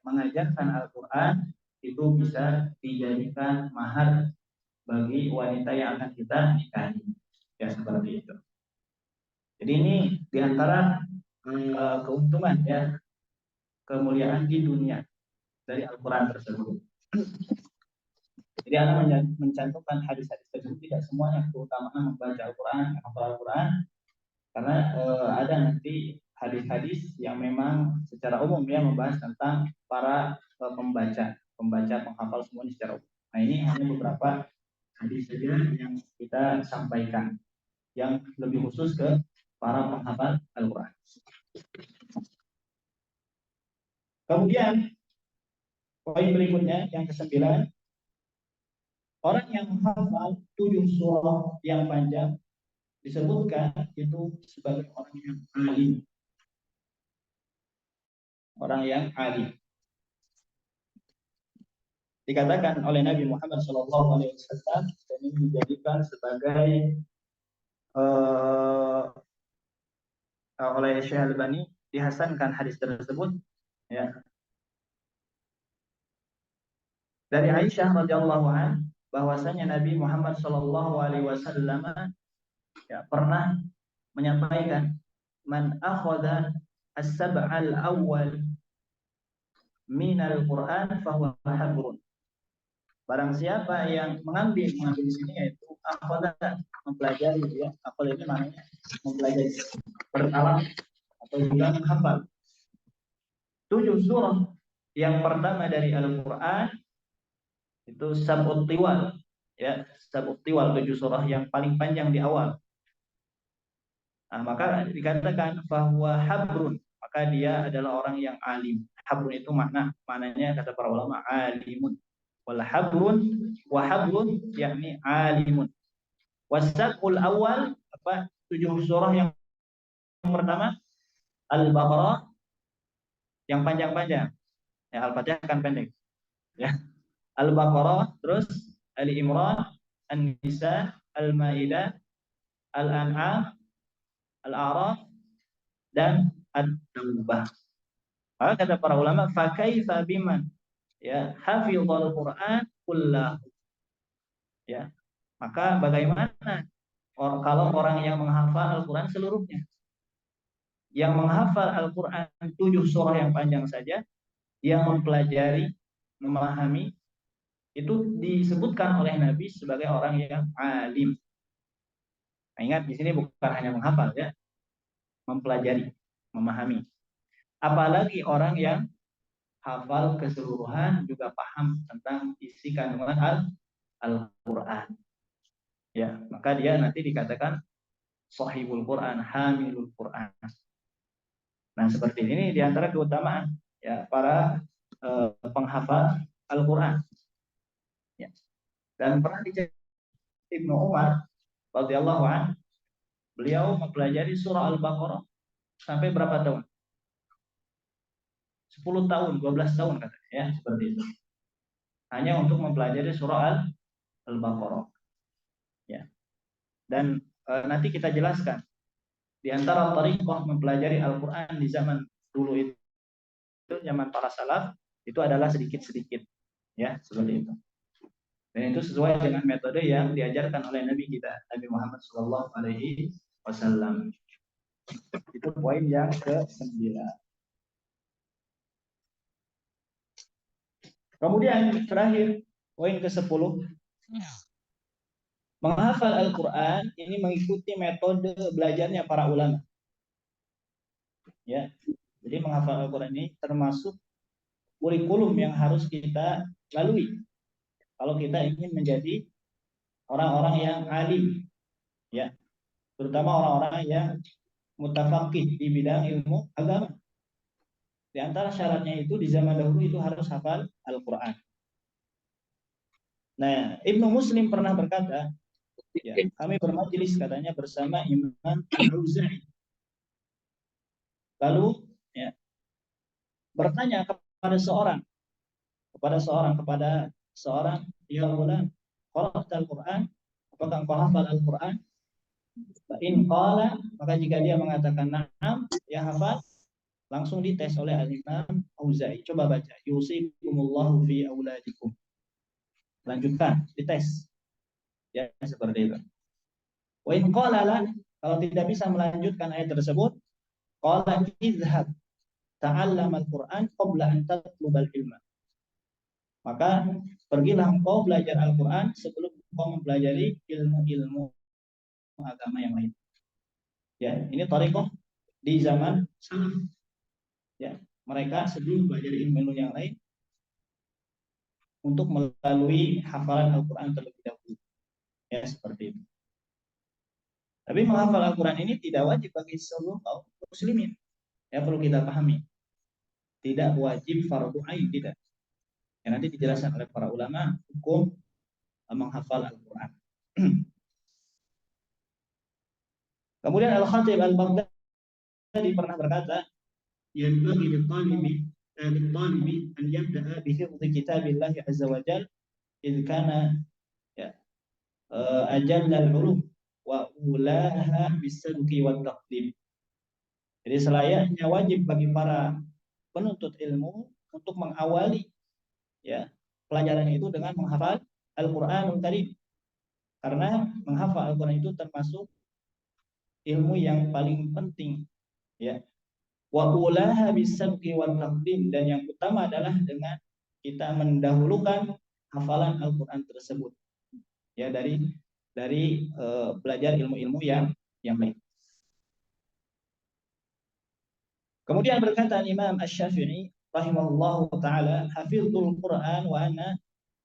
mengajarkan Al-Qur'an itu bisa dijadikan mahar bagi wanita yang akan kita nikahi, ya, seperti itu. Jadi ini diantara keuntungan, ya, kemuliaan di dunia dari Al-Quran tersebut. Jadi Anda mencantumkan hadis-hadis tersebut, tidak semuanya keutamaan membaca Al-Quran, menghafal Al-Quran, karena ada nanti hadis-hadis yang memang secara umum, ya, membahas tentang para pembaca, penghafal semuanya secara umum. Nah, ini hanya beberapa hadis saja yang kita sampaikan, yang lebih khusus ke para penghafal Al-Quran. Kemudian poin berikutnya yang ke-9, orang yang menghafal 7 surah yang panjang disebutkan itu sebagai orang yang alim. Orang yang alim. Dikatakan oleh Nabi Muhammad SAW, dan ini dijadikan sebagai oleh Syekh Al-Albani, dihasankan hadis tersebut, ya, dari Aisyah radhiyallahu anha, bahwasanya Nabi Muhammad SAW, ya, pernah menyampaikan, man akhadha as-sab'al awwal minal Qur'an fahuwa habrun. Barang siapa yang mengambil di sini, yaitu akhadha, mempelajari, ya, akhadha ini maknanya mempelajari, berkalam atau juga menghafal 7 surah yang pertama dari Al-Qur'an, itu sab'ut tiwal, ya, sab'ut tiwal, 7 surah yang paling panjang di awal. Nah, maka dikatakan bahwa habrun, maka dia adalah orang yang alim. Habrun itu maknanya kata para ulama alimun. Wal habrun wa habrun yakni alimun. Wasabul awal, apa, 7 surah yang pertama Al-Baqarah yang panjang-panjang. Ya, Al-Fatihah kan pendek. Ya. Al-Baqarah, terus Ali Imran, An-Nisa, Al-Maidah, Al-An'am, Al-A'raf, dan At-Taubah. Maka kata para ulama, fa kaifa biman, ya, hafizul Qur'an kullahu. Ya. Maka bagaimana kalau orang yang menghafal Al-Quran seluruhnya. Yang menghafal Al-Quran 7 surah yang panjang saja, yang mempelajari, memahami, itu disebutkan oleh Nabi sebagai orang yang alim. Nah, ingat di sini bukan hanya menghafal ya, mempelajari, memahami. Apalagi orang yang hafal keseluruhan juga paham tentang isi kandungan Al-Quran. Ya, maka dia nanti dikatakan sahibul Quran, hamilul Quran. Nah, seperti ini diantara keutamaan ya para penghafal Al-Quran. Ya. Dan pernah diceritakan Ibnu Umar radhiyallahu anhu, beliau mempelajari surah Al-Baqarah sampai berapa tahun? 10 tahun, 12 tahun katanya ya, seperti itu. Hanya untuk mempelajari surah Al-Baqarah. Ya. Dan nanti kita jelaskan di antara thariqah mempelajari Al-Qur'an di zaman dulu itu zaman para salaf itu adalah sedikit-sedikit ya, seperti itu. Dan itu sesuai dengan metode yang diajarkan oleh Nabi kita, Nabi Muhammad SAW. Itu poin yang ke-9. Kemudian terakhir, poin ke-10. Menghafal Al-Quran ini mengikuti metode belajarnya para ulama. Ya, jadi menghafal Al-Quran ini termasuk kurikulum yang harus kita lalui kalau kita ingin menjadi orang-orang yang alim, ya, terutama orang-orang yang mutafaqih di bidang ilmu agama. Di antara syaratnya itu di zaman dahulu itu harus hafal Al-Quran. Nah, Ibnu Muslim pernah berkata, ya, kami bermajelis katanya bersama Imam Al-Auza'i. Lalu ya, bertanya kepada seorang ya ulang qara'ta Al-Quran, apakah engkau hafal Al-Quran? In qala, maka jika dia mengatakan na'am, ya hafal, langsung dites oleh Al-Imam Auza'i. Coba baca, yusikumullahu fi auladikum. Lanjutkan, dites. Ya, seperti itu. Wa in qala la, kalau tidak bisa melanjutkan ayat tersebut, qala izhab ta'allam al-Qur'an qabla an tatlubal ilma. Maka pergilah engkau belajar Al-Quran sebelum engkau mempelajari ilmu-ilmu agama yang lain. Ya, ini thariqah di zaman salaf. Ya, mereka sebelum belajar ilmu yang lain untuk melalui hafalan Al-Quran terlebih dahulu. Ya, seperti itu. Tapi menghafal Al-Quran ini tidak wajib bagi seluruh kaum muslimin. Ya, perlu kita pahami. Tidak wajib fardu ain, tidak. Yang nanti dijelaskan oleh para ulama hukum menghafal Al-Quran. Kemudian Al-Khatib Al-Baghdadi pernah berkata, yanbaghi lit-talibi an yabda'a bi hifdhi kitabillahi azza wa jalla idh kana ya ajalla al-ulum wa ulaha bis-sadqi wat taqdim. Jadi selayaknya wajib bagi para penuntut ilmu untuk mengawali ya pelajaran itu dengan menghafal Al-Qur'anul Karim. Karena menghafal Al-Qur'an itu termasuk ilmu yang paling penting ya. Wa ulaha bis-sabqi wat taqdim, dan yang utama adalah dengan kita mendahulukan hafalan Al-Qur'an tersebut. Ya, dari belajar ilmu-ilmu yang lain. Kemudian berkata Imam Asy-Syafi'i rahimahullahu taala, hafizul Qur'an wa ana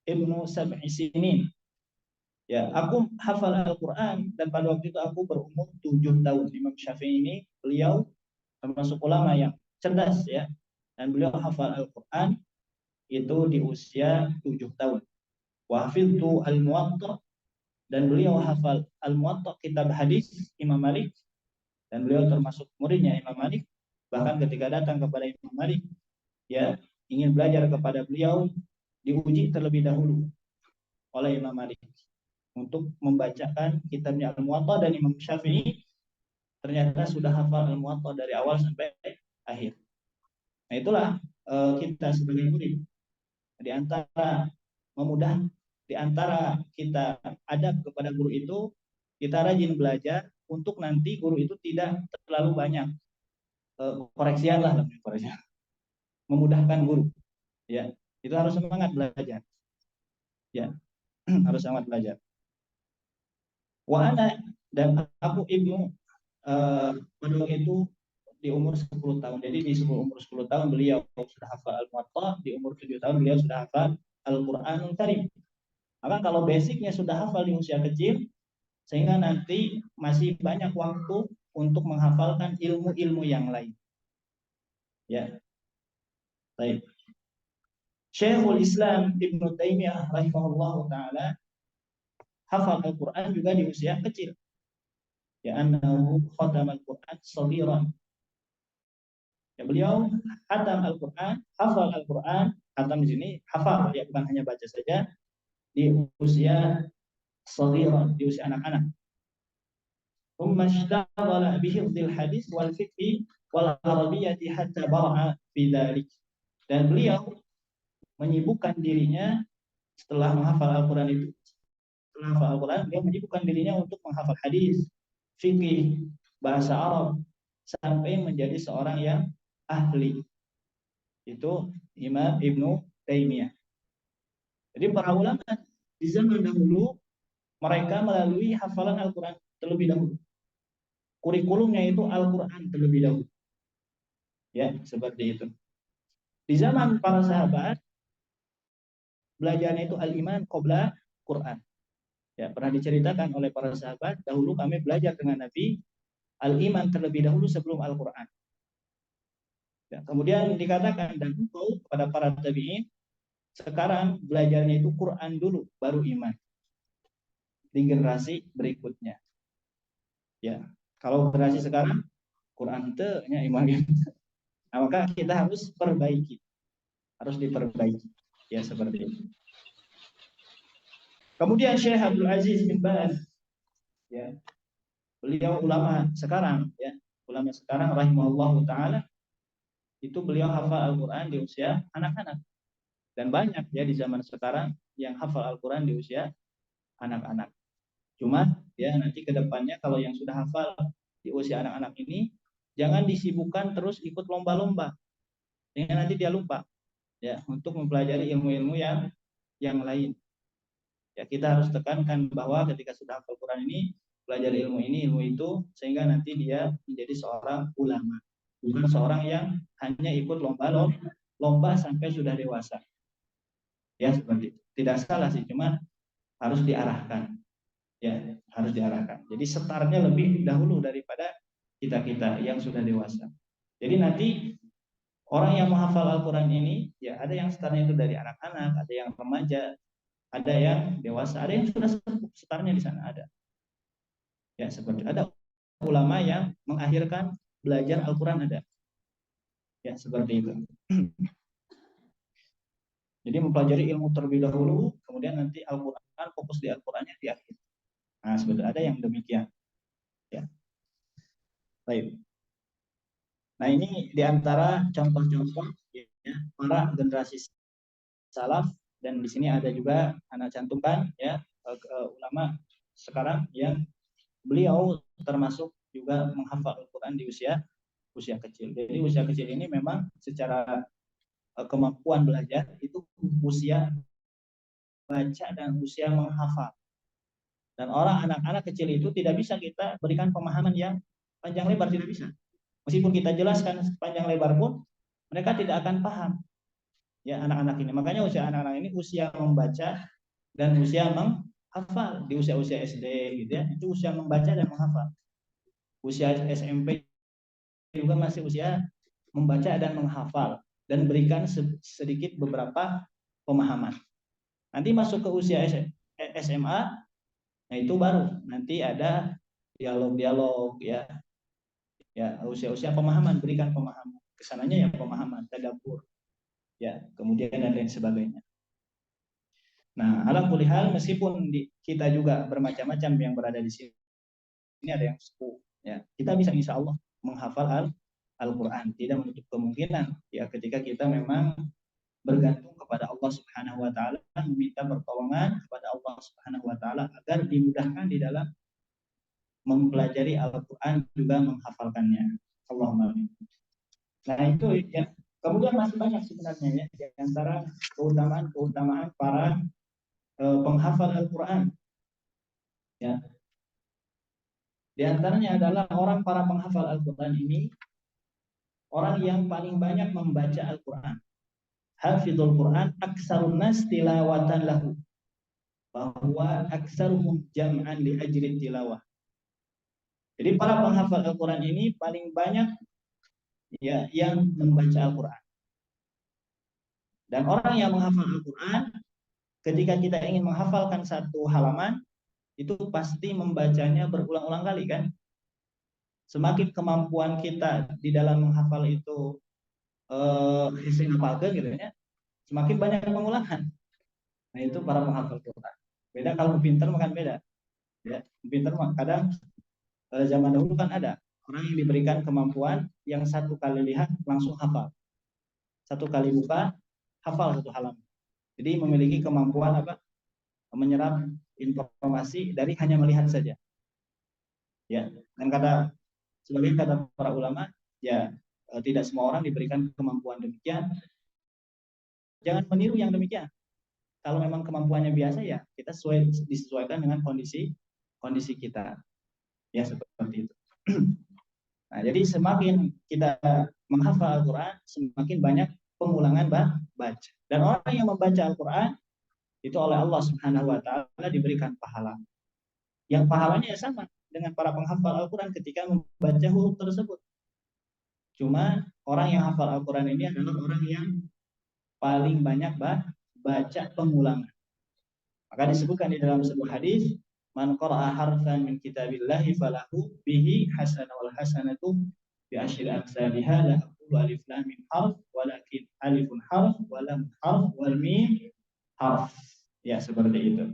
ibnu sab'i sinin. Ya, aku hafal Al-Qur'an dan pada waktu itu aku berumur 7 tahun. Imam Syafi'i ini beliau termasuk ulama yang cerdas ya. Dan beliau hafal Al-Qur'an itu di usia 7 tahun. Wa hafiztu al-Muwatta, dan beliau hafal al-Muwatta, kitab hadis Imam Malik, dan beliau termasuk muridnya Imam Malik. Bahkan ketika datang kepada Imam Malik, ya ingin belajar kepada beliau, diuji terlebih dahulu oleh Imam Malik untuk membacakan kitabnya Al-Muwatta, dan Imam Syafi'i ternyata sudah hafal Al-Muwatta dari awal sampai akhir. Nah, itulah kita sebagai murid, di antara memudah, di antara kita adab kepada guru itu kita rajin belajar untuk nanti guru itu tidak terlalu banyak koreksian lah, koreksian, memudahkan guru. Ya, itu harus semangat belajar. Ya, harus semangat belajar. Wa ana, dan aku Ibnu pada itu di umur 10 tahun. Jadi di umur 10 tahun beliau sudah hafal Al-Muwatta, di umur 7 tahun beliau sudah hafal Al-Qur'anul Karim. Maka kalau basicnya sudah hafal di usia kecil, sehingga nanti masih banyak waktu untuk menghafalkan ilmu-ilmu yang lain. Ya. Baik. Syekhul Islam Ibnu Taimiyah rahimahullah taala hafal Al-Qur'an juga di usia kecil. Ya annahu khatama Al-Qur'an shaghiran. Ya, beliau hatam Al-Qur'an, hafal Al-Qur'an, hatam di sini hafal, ya bukan hanya baca saja, di usia shaghiran, di usia anak-anak. Thumma ishtaghala bihifdzil hadis wal fiqh wal arabiyyah hatta bara'a fi dzalik. Dan beliau menyibukkan dirinya setelah menghafal Al-Qur'an itu. Setelah menghafal Al-Qur'an, beliau menyibukkan dirinya untuk menghafal hadis, fikih, bahasa Arab, sampai menjadi seorang yang ahli. Itu Imam Ibnu Taimiyah. Jadi para ulama di zaman dahulu mereka melalui hafalan Al-Qur'an terlebih dahulu. Kurikulumnya itu Al-Qur'an terlebih dahulu. Ya, seperti itu. Di zaman para sahabat belajarnya itu al-iman qabla Quran. Ya, pernah diceritakan oleh para sahabat, dahulu kami belajar dengan Nabi al-iman terlebih dahulu sebelum Al-Qur'an. Ya, kemudian dikatakan dan engkau kepada para tabi'in, sekarang belajarnya itu Quran dulu baru iman. Di generasi berikutnya. Ya, kalau generasi sekarang Quran nya iman. Nah, maka kita harus perbaiki. Harus diperbaiki. Ya, seperti itu. Kemudian Syekh Abdul Aziz bin Baz, ya, beliau ulama sekarang, ya, ulama sekarang rahimahullahu taala, itu beliau hafal Al-Qur'an di usia anak-anak. Dan banyak ya di zaman sekarang yang hafal Al-Qur'an di usia anak-anak. Cuma ya nanti ke depannya kalau yang sudah hafal di usia anak-anak ini jangan disibukkan terus ikut lomba-lomba. Sehingga nanti dia lupa ya untuk mempelajari ilmu-ilmu yang lain. Ya, kita harus tekankan bahwa ketika sudah hafal Quran ini, belajar ilmu ini, ilmu itu, sehingga nanti dia menjadi seorang ulama. Bukan seorang yang hanya ikut lomba sampai sudah dewasa. Ya, seperti itu. Tidak salah sih, cuma harus diarahkan. Ya, harus diarahkan. Jadi setarnya lebih dahulu daripada kita-kita yang sudah dewasa. Jadi nanti orang yang menghafal Al-Quran ini, ya ada yang setarnya itu dari anak-anak, ada yang remaja, ada yang dewasa, ada yang sudah sepuh, setarnya di sana ada. Ya, seperti ada ulama yang mengakhirkan belajar Al-Quran ada. Ya, seperti itu. Jadi mempelajari ilmu terlebih dahulu, kemudian nanti Al-Quran, fokus di Al-Qurannya di akhir. Nah, sebenarnya ada yang demikian. Ya. Baik. Nah, ini diantara contoh-contoh ya, para generasi salaf, dan di sini ada juga anak cantumkan ya ulama sekarang yang beliau termasuk juga menghafal Al-Quran di usia kecil. Jadi usia kecil ini memang secara kemampuan belajar itu usia baca dan usia menghafal. Dan anak-anak kecil itu tidak bisa kita berikan pemahaman yang panjang lebar, tidak bisa. Meskipun kita jelaskan panjang lebar pun mereka tidak akan paham. Ya, anak-anak ini. Makanya usia anak-anak ini usia membaca dan usia menghafal di usia-usia SD gitu ya. Itu usia membaca dan menghafal. Usia SMP juga masih usia membaca dan menghafal dan berikan sedikit beberapa pemahaman. Nanti masuk ke usia SMA, nah itu baru nanti ada dialog-dialog ya. Ya, usia-usia pemahaman, berikan pemahaman. Kesananya ya pemahaman, tadabbur. Ya, kemudian dan lain sebagainya. Nah, ala kulli hal meskipun kita juga bermacam-macam yang berada di sini. Ini ada yang sepuh ya. Kita bisa insya Allah menghafal Al-Qur'an, tidak menutup kemungkinan ya ketika kita memang bergantung kepada Allah Subhanahu wa taala, meminta pertolongan kepada Allah Subhanahu wa taala agar dimudahkan di dalam mempelajari Al-Quran juga menghafalkannya. Allahumma amin. Nah itu ya. Kemudian masih banyak sebenarnya ya di antara keutamaan para penghafal Al-Quran. Ya. Di antaranya adalah para penghafal Al-Quran ini orang yang paling banyak membaca Al-Quran. Hafizul Quran aksarun nas tilawatan lahu. Bahwa aksaruhum jam'an li ajri tilawah. Jadi para penghafal Al-Quran ini paling banyak ya yang membaca Al-Quran. Dan orang yang menghafal Al-Quran, ketika kita ingin menghafalkan satu halaman, itu pasti membacanya berulang-ulang kali kan. Semakin kemampuan kita di dalam menghafal itu gitu ya, semakin banyak pengulangan. Nah itu para penghafal Quran. Beda kalau pintar makan beda. Ya, pintar kadang zaman dahulu kan ada orang yang diberikan kemampuan yang satu kali lihat langsung hafal, satu kali buka hafal satu halaman. Jadi memiliki kemampuan menyerap informasi dari hanya melihat saja. Ya, dan sebagai kata para ulama, ya tidak semua orang diberikan kemampuan demikian. Jangan meniru yang demikian. Kalau memang kemampuannya biasa ya kita disesuaikan dengan kondisi kita. Ya seperti itu. Nah, jadi semakin kita menghafal Al-Quran, semakin banyak pengulangan baca. Dan orang yang membaca Al-Quran itu oleh Allah Subhanahu wa taala diberikan pahala. Yang pahalanya sama dengan para penghafal Al-Quran ketika membaca huruf tersebut. Cuma orang yang hafal Al-Quran ini adalah orang yang paling banyak baca pengulangan. Maka disebutkan di dalam sebuah hadis, man qara'a harfan min kitabillahi falahu bihi hasanah wal hasanatu bi asyri amsalihha la aqulu alif lam mim harf walakin alifun harf wa lam harf wal mim harf. Ya seperti itu.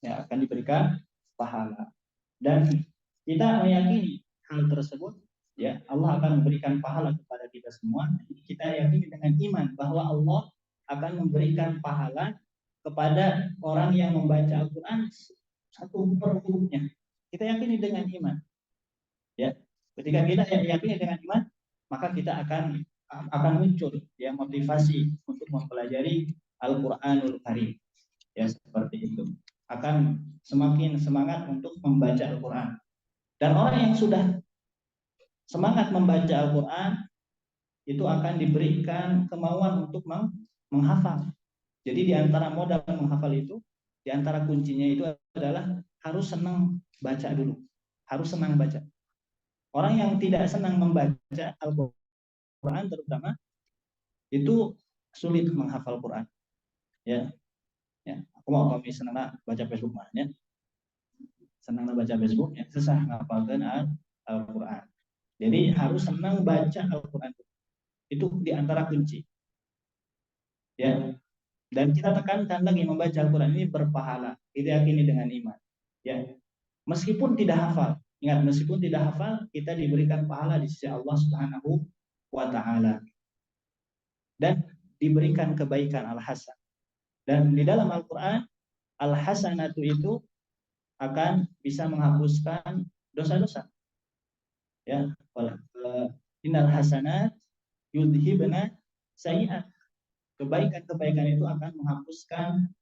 Ya akan diberikan pahala. Dan kita meyakini hal tersebut, ya Allah akan memberikan pahala kepada kita semua. Kita yakini dengan iman bahwa Allah akan memberikan pahala kepada orang yang membaca Al-Quran satu per hurufnya. Kita yakini dengan iman. Ya, ketika kita yakini dengan iman, maka kita akan muncul ya motivasi untuk mempelajari Al-Quranul Karim. Ya seperti itu. Akan semakin semangat untuk membaca Al-Quran. Dan orang yang sudah semangat membaca Al-Quran itu akan diberikan kemauan untuk menghafal. Jadi di antara modal menghafal itu, di antara kuncinya itu adalah harus senang baca dulu. Harus senang baca. Orang yang tidak senang membaca Al-Quran terutama, itu sulit menghafal Quran. Ya, aku mau kami senang baca Facebook ya. Senang baca Facebook, ya susah menghafalkan Al-Quran. Jadi harus senang baca Al-Quran. Itu di antara kunci. Ya, dan kita tekankan lagi membaca Al-Quran ini berpahala. Kita yakini dengan iman. Ya, meskipun tidak hafal, ingat meskipun tidak hafal, kita diberikan pahala di sisi Allah Subhanahu wa Ta'ala. Dan diberikan kebaikan al-hasan. Dan di dalam Al-Quran, al-hasanatu itu akan bisa menghapuskan dosa-dosa. Ya, innal hasanat yudhibna sayyi'at. Kebaikan-kebaikan itu akan menghapuskan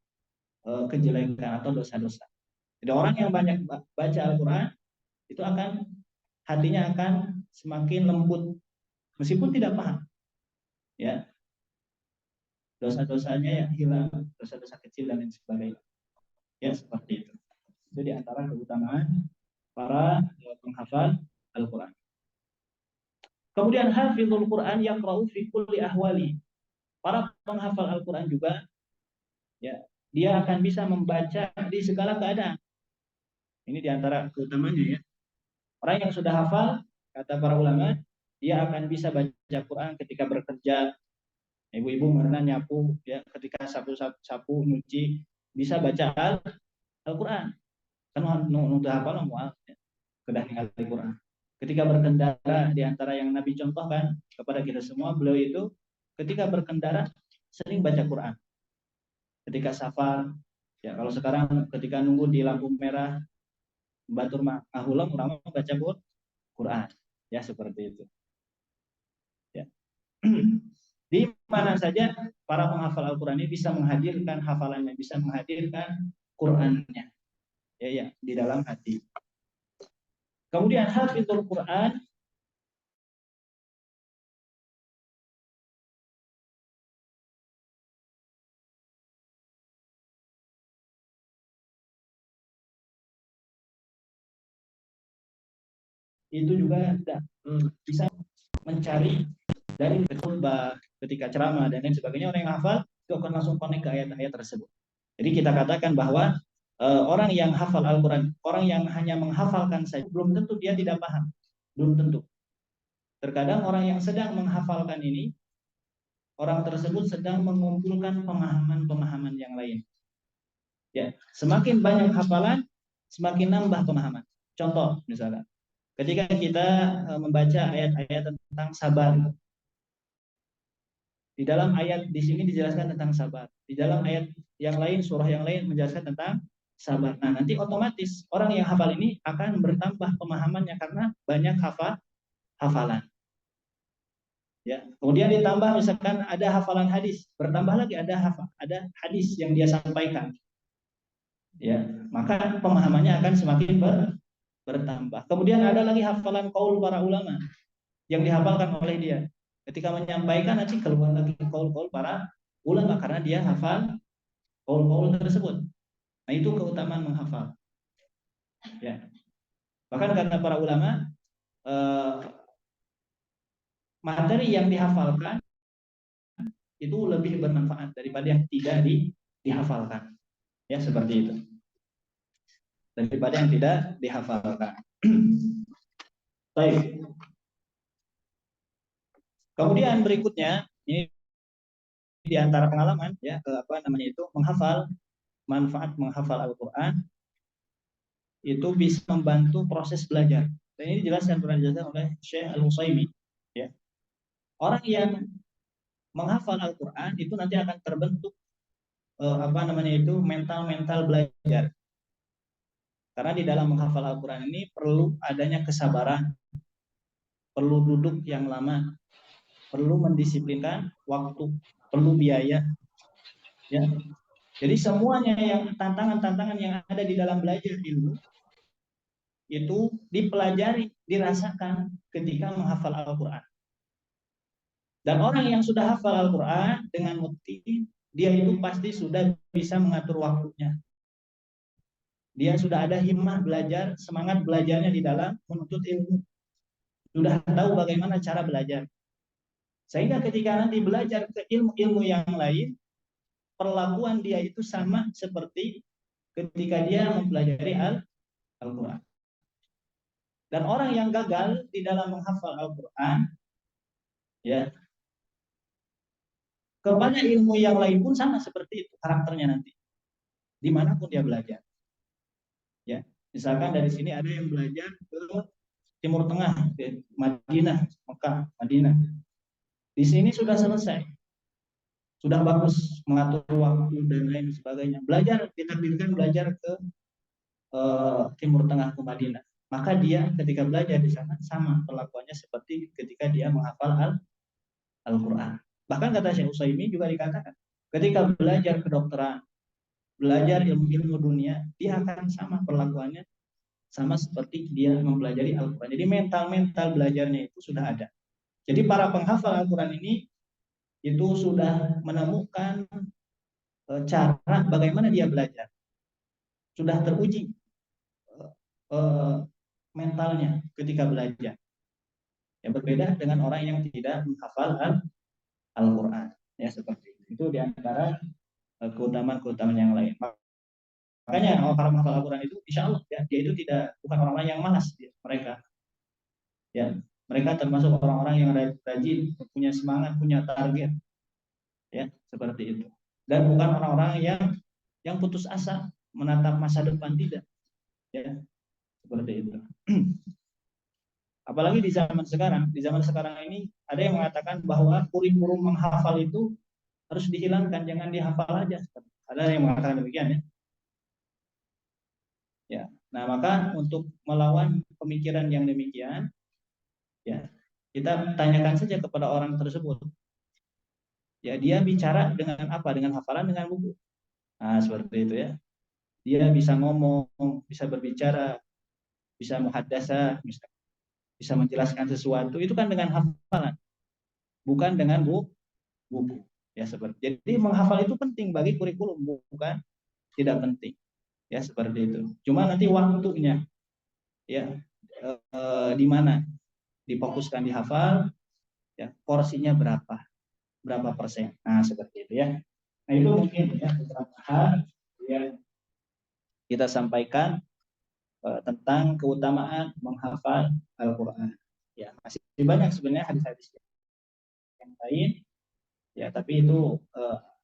kejelekan atau dosa-dosa. Jadi orang yang banyak baca Al-Quran itu hatinya akan semakin lembut meskipun tidak paham. Ya, dosa-dosanya yang hilang, dosa-dosa kecil dan lain sebagainya. Ya seperti itu. Itu di antara keutamaan para penghafal Al-Quran. Kemudian hafizul Quran yaqra'u fi kulli ahwali. Para penghafal Al-Quran juga ya, dia akan bisa membaca di segala keadaan. Ini diantara keutamanya ya. Orang yang sudah hafal, kata para ulama, dia akan bisa baca Quran ketika bekerja. Ibu-ibu mana nyapu ya, ketika sapu nyuci, bisa baca Al-Quran. Kan nuntut hafal mual ya. Kedah ningali Al-Quran. Ketika berkendara, diantara yang Nabi contohkan kepada kita semua, beliau itu ketika berkendara sering baca Quran. Ketika safar, ya kalau sekarang ketika nunggu di lampu merah, batur ma'ahulam ulama baca Quran, ya seperti itu. Ya. Di mana saja para penghafal Al-Quran ini bisa menghadirkan hafalannya, bisa menghadirkan Qurannya, ya di dalam hati. Kemudian hafizul Quran itu juga bisa mencari dari khutbah, ketika ceramah dan lain sebagainya, orang yang hafal itu akan langsung connect ke ayat-ayat tersebut. Jadi kita katakan bahwa orang yang hafal Al-Quran, orang yang hanya menghafalkan saja, belum tentu dia tidak paham, belum tentu. Terkadang orang yang sedang menghafalkan ini, orang tersebut sedang mengumpulkan pemahaman-pemahaman yang lain. Ya, semakin banyak hafalan, semakin nambah pemahaman. Contoh misalnya, ketika kita membaca ayat-ayat tentang sabar, di dalam ayat di sini dijelaskan tentang sabar. Di dalam ayat yang lain, surah yang lain menjelaskan tentang sabar. Nah, nanti otomatis orang yang hafal ini akan bertambah pemahamannya karena banyak hafalan. Ya, kemudian ditambah misalkan ada hafalan hadis, bertambah lagi ada hadis yang dia sampaikan. Ya, maka pemahamannya akan semakin bertambah. Kemudian ada lagi hafalan qaul para ulama yang dihafalkan oleh dia. Ketika menyampaikan nanti keluar lagi qaul para ulama karena dia hafal qaul tersebut. Nah, itu keutamaan menghafal. Ya. Bahkan kata para ulama, materi yang dihafalkan itu lebih bermanfaat daripada yang tidak dihafalkan. Ya, seperti itu. Daripada yang tidak dihafalkan. Baik. Kemudian berikutnya, ini di antara pengalaman ya, manfaat menghafal Al-Qur'an itu bisa membantu proses belajar. Dan ini pernah dijelaskan oleh Syekh Al-Utsaimin ya. Orang yang menghafal Al-Qur'an itu nanti akan terbentuk mental belajar. Karena di dalam menghafal Al-Qur'an ini perlu adanya kesabaran, perlu duduk yang lama, perlu mendisiplinkan waktu, perlu biaya. Ya. Jadi semuanya yang tantangan-tantangan yang ada di dalam belajar ilmu itu dipelajari, dirasakan ketika menghafal Al-Qur'an. Dan orang yang sudah hafal Al-Qur'an dengan mukti, dia itu pasti sudah bisa mengatur waktunya. Dia sudah ada himmah belajar, semangat belajarnya di dalam menuntut ilmu. Sudah tahu bagaimana cara belajar. Sehingga ketika nanti belajar ke ilmu-ilmu yang lain, perlakuan dia itu sama seperti ketika dia mempelajari Al-Quran. Dan orang yang gagal di dalam menghafal Al-Quran, ya, kepada ilmu yang lain pun sama seperti itu karakternya nanti. Dimanapun dia belajar. Ya, misalkan dari sini ada yang belajar ke Timur Tengah, ke Madinah, Mekah, Madinah. Di sini sudah selesai. Sudah bagus mengatur waktu dan lain sebagainya. Belajar, ditakdirkan belajar ke Timur Tengah, ke Madinah. Maka dia ketika belajar di sana sama perlakuannya seperti ketika dia menghafal Al-Quran. Bahkan kata Syekh Utsaimin juga dikatakan, ketika belajar kedokteran, belajar ilmu-ilmu dunia, dia akan sama perlakuannya sama seperti dia mempelajari Al-Quran. Jadi mental belajarnya itu sudah ada. Jadi para penghafal Al-Quran ini itu sudah menemukan cara bagaimana dia belajar. Sudah teruji mentalnya ketika belajar. Yang berbeda dengan orang yang tidak menghafal Al-Quran. Ya, seperti itu. Itu diantara keutamaan-keutamaan yang lain. Makanya para menghafal Al-Quran itu, insya Allah ya, dia itu bukan orang-orang yang malas ya, mereka. Ya, mereka termasuk orang-orang yang rajin, punya semangat, punya target. Ya, seperti itu. Dan bukan orang-orang yang putus asa menatap masa depan, tidak. Ya, seperti itu. Apalagi di zaman sekarang ini ada yang mengatakan bahwa kurikulum menghafal itu harus dihilangkan, jangan dihafal aja. Ada yang mengatakan demikian ya. Ya, Nah, maka untuk melawan pemikiran yang demikian, ya kita tanyakan saja kepada orang tersebut. Ya, dia bicara dengan apa? Dengan hafalan, dengan buku. Nah, seperti itu ya. Dia bisa ngomong, bisa berbicara, bisa muhadasa, bisa menjelaskan sesuatu. Itu kan dengan hafalan, bukan dengan buku. Ya, seperti. Jadi menghafal itu penting bagi kurikulum, bukan tidak penting. Ya, seperti itu. Cuma nanti waktunya, ya, di mana difokuskan dihafal, ya, porsinya berapa persen. Nah, seperti itu ya. Nah, itu mungkin ya beberapa hal yang kita sampaikan tentang keutamaan menghafal Al-Qur'an. Ya, masih banyak sebenarnya hadis-hadis yang lain, ya, tapi itu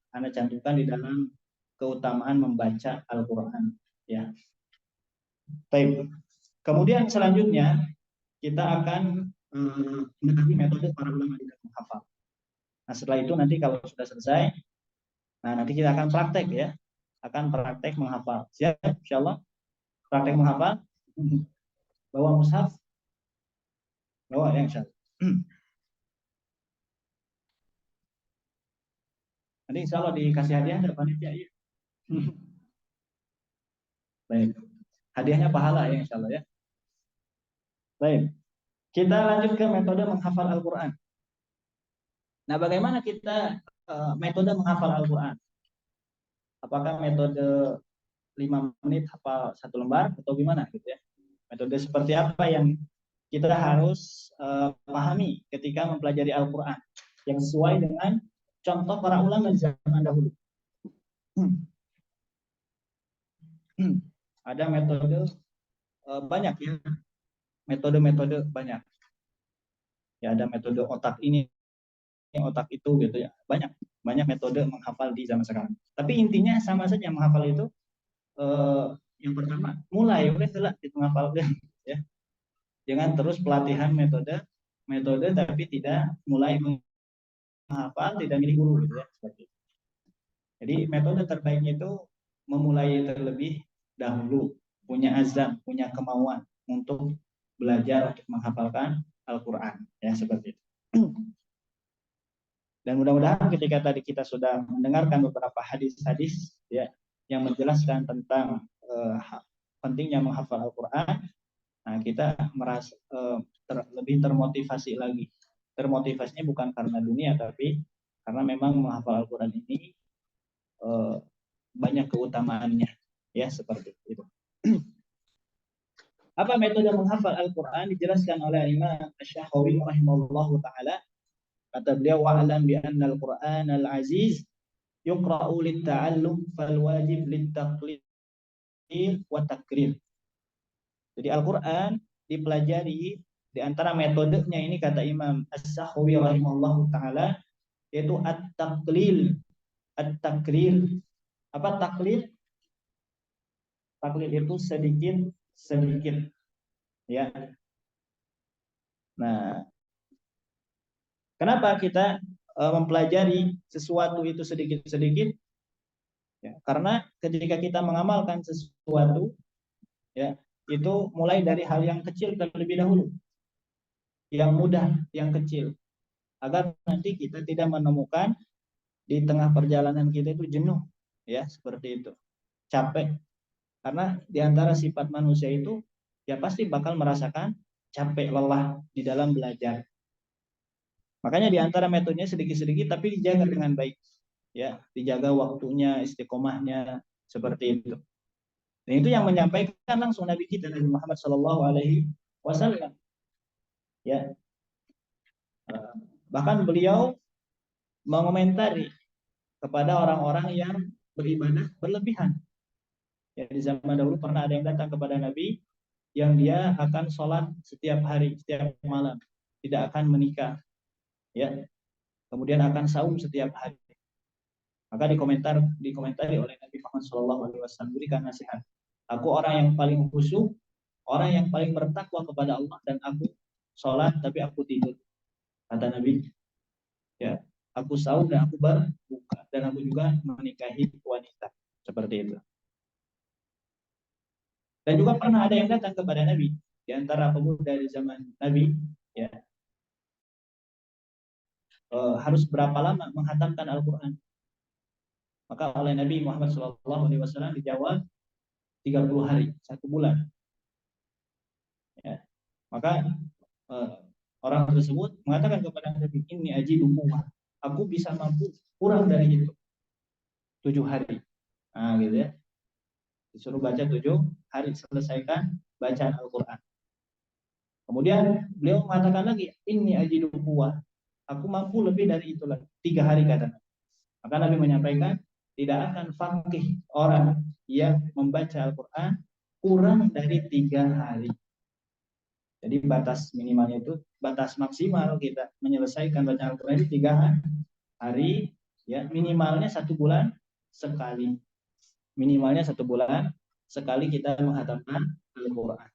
Anda cantumkan di dalam keutamaan membaca Al-Qur'an, ya. Baik. Kemudian selanjutnya kita akan mendekati metode para ulama di dalam menghafal. Nah, setelah itu nanti kalau sudah selesai, nah nanti kita akan praktek ya, akan praktek menghafal. Siap, insyaallah. Praktek menghafal. Bawa mushaf, bawa ya insyaallah. Nanti insyaallah dikasih hadiah dari panitia ya. Baik. Hadiahnya pahala ya insyaallah ya. Baik. Kita lanjut ke metode menghafal Al-Qur'an. Nah, bagaimana kita metode menghafal Al-Qur'an? Apakah metode 5 menit hafal 1 lembar atau gimana gitu ya? Metode seperti apa yang kita harus pahami ketika mempelajari Al-Qur'an yang sesuai dengan contoh para ulama di zaman dahulu. Ada metode banyak ya, metode-metode banyak. Ya, ada metode otak ini, otak itu gitu ya. Banyak metode menghafal di zaman sekarang. Tapi intinya sama saja, menghafal itu yang pertama mulai oleh telah itu menghafalkan ya. Jangan terus pelatihan metode tapi tidak mulai menghafal, tidak milih guru gitu ya, seperti itu. Jadi metode terbaiknya itu memulai terlebih dahulu, punya azam, punya kemauan untuk belajar untuk menghafalkan Al-Qur'an ya, seperti itu. Dan mudah-mudahan ketika tadi kita sudah mendengarkan beberapa hadis-hadis ya yang menjelaskan tentang pentingnya menghafal Al-Qur'an, nah kita merasa lebih termotivasi lagi. Termotivasinya bukan karena dunia, tapi karena memang menghafal Al-Qur'an ini banyak keutamaannya ya, seperti itu. Apa metode menghafal Al-Qur'an dijelaskan oleh Imam Asy-Syafi'i rahimahullahu taala. Kata beliau, wa'lam bi anna al-Qur'an al-aziz yuqra'u lit-ta'allum fal wajib lit-taqlid wa takrir. Jadi Al-Qur'an dipelajari, di antara metodenya ini kata Imam Asy-Syafi'i rahimahullahu taala yaitu at-taqlil, at-takrir. Apa taklid? Taklid itu sedikit ya. Nah, kenapa kita mempelajari sesuatu itu sedikit-sedikit? Ya, karena ketika kita mengamalkan sesuatu, ya, itu mulai dari hal yang kecil terlebih dahulu, yang mudah, yang kecil, agar nanti kita tidak menemukan di tengah perjalanan kita itu jenuh, ya, seperti itu, capek. Karena di antara sifat manusia itu, ya pasti bakal merasakan capek, lelah di dalam belajar. Makanya di antara metodenya sedikit-sedikit tapi dijaga dengan baik. Ya, dijaga waktunya, istiqomahnya, seperti itu. Dan itu yang menyampaikan langsung Nabi kita Nabi Muhammad Shallallahu Alaihi Wasallam. Ya, bahkan beliau mengomentari kepada orang-orang yang beribadah berlebihan. Ya, di zaman dahulu pernah ada yang datang kepada Nabi yang dia akan sholat setiap hari, setiap malam, tidak akan menikah, ya, kemudian akan saum setiap hari. Maka dikomentari oleh Nabi Muhammad SAW, berikan nasihat. Aku orang yang paling khusyuk, orang yang paling bertakwa kepada Allah, dan aku sholat tapi aku tidur. Kata Nabi, ya, aku saum dan aku berbuka, dan aku juga menikahi wanita. Seperti itu. Dan juga pernah ada yang datang kepada Nabi di antara pemuda di zaman Nabi, ya, harus berapa lama menghatamkan Al-Quran. Maka oleh Nabi Muhammad SAW dijawab 30 hari, 1 bulan. Ya. Maka orang tersebut mengatakan kepada Nabi, ini aji dukuwa, aku bisa mampu kurang dari itu 7 hari. Nah, gitu ya. Disuruh baca 7 hari, selesaikan bacaan Al-Quran. Kemudian beliau mengatakan lagi, ini aji dukuwa, aku mampu lebih dari itu lagi, 3 hari kata Nabi. Maka Nabi menyampaikan, tidak akan faqih orang yang membaca Al-Quran kurang dari 3 hari. Jadi batas minimalnya itu, batas maksimal kita menyelesaikan bacaan Al-Quran itu 3 hari, ya, minimalnya 1 bulan sekali. Minimalnya 1 bulan sekali kita menghatamkan Al-Quran.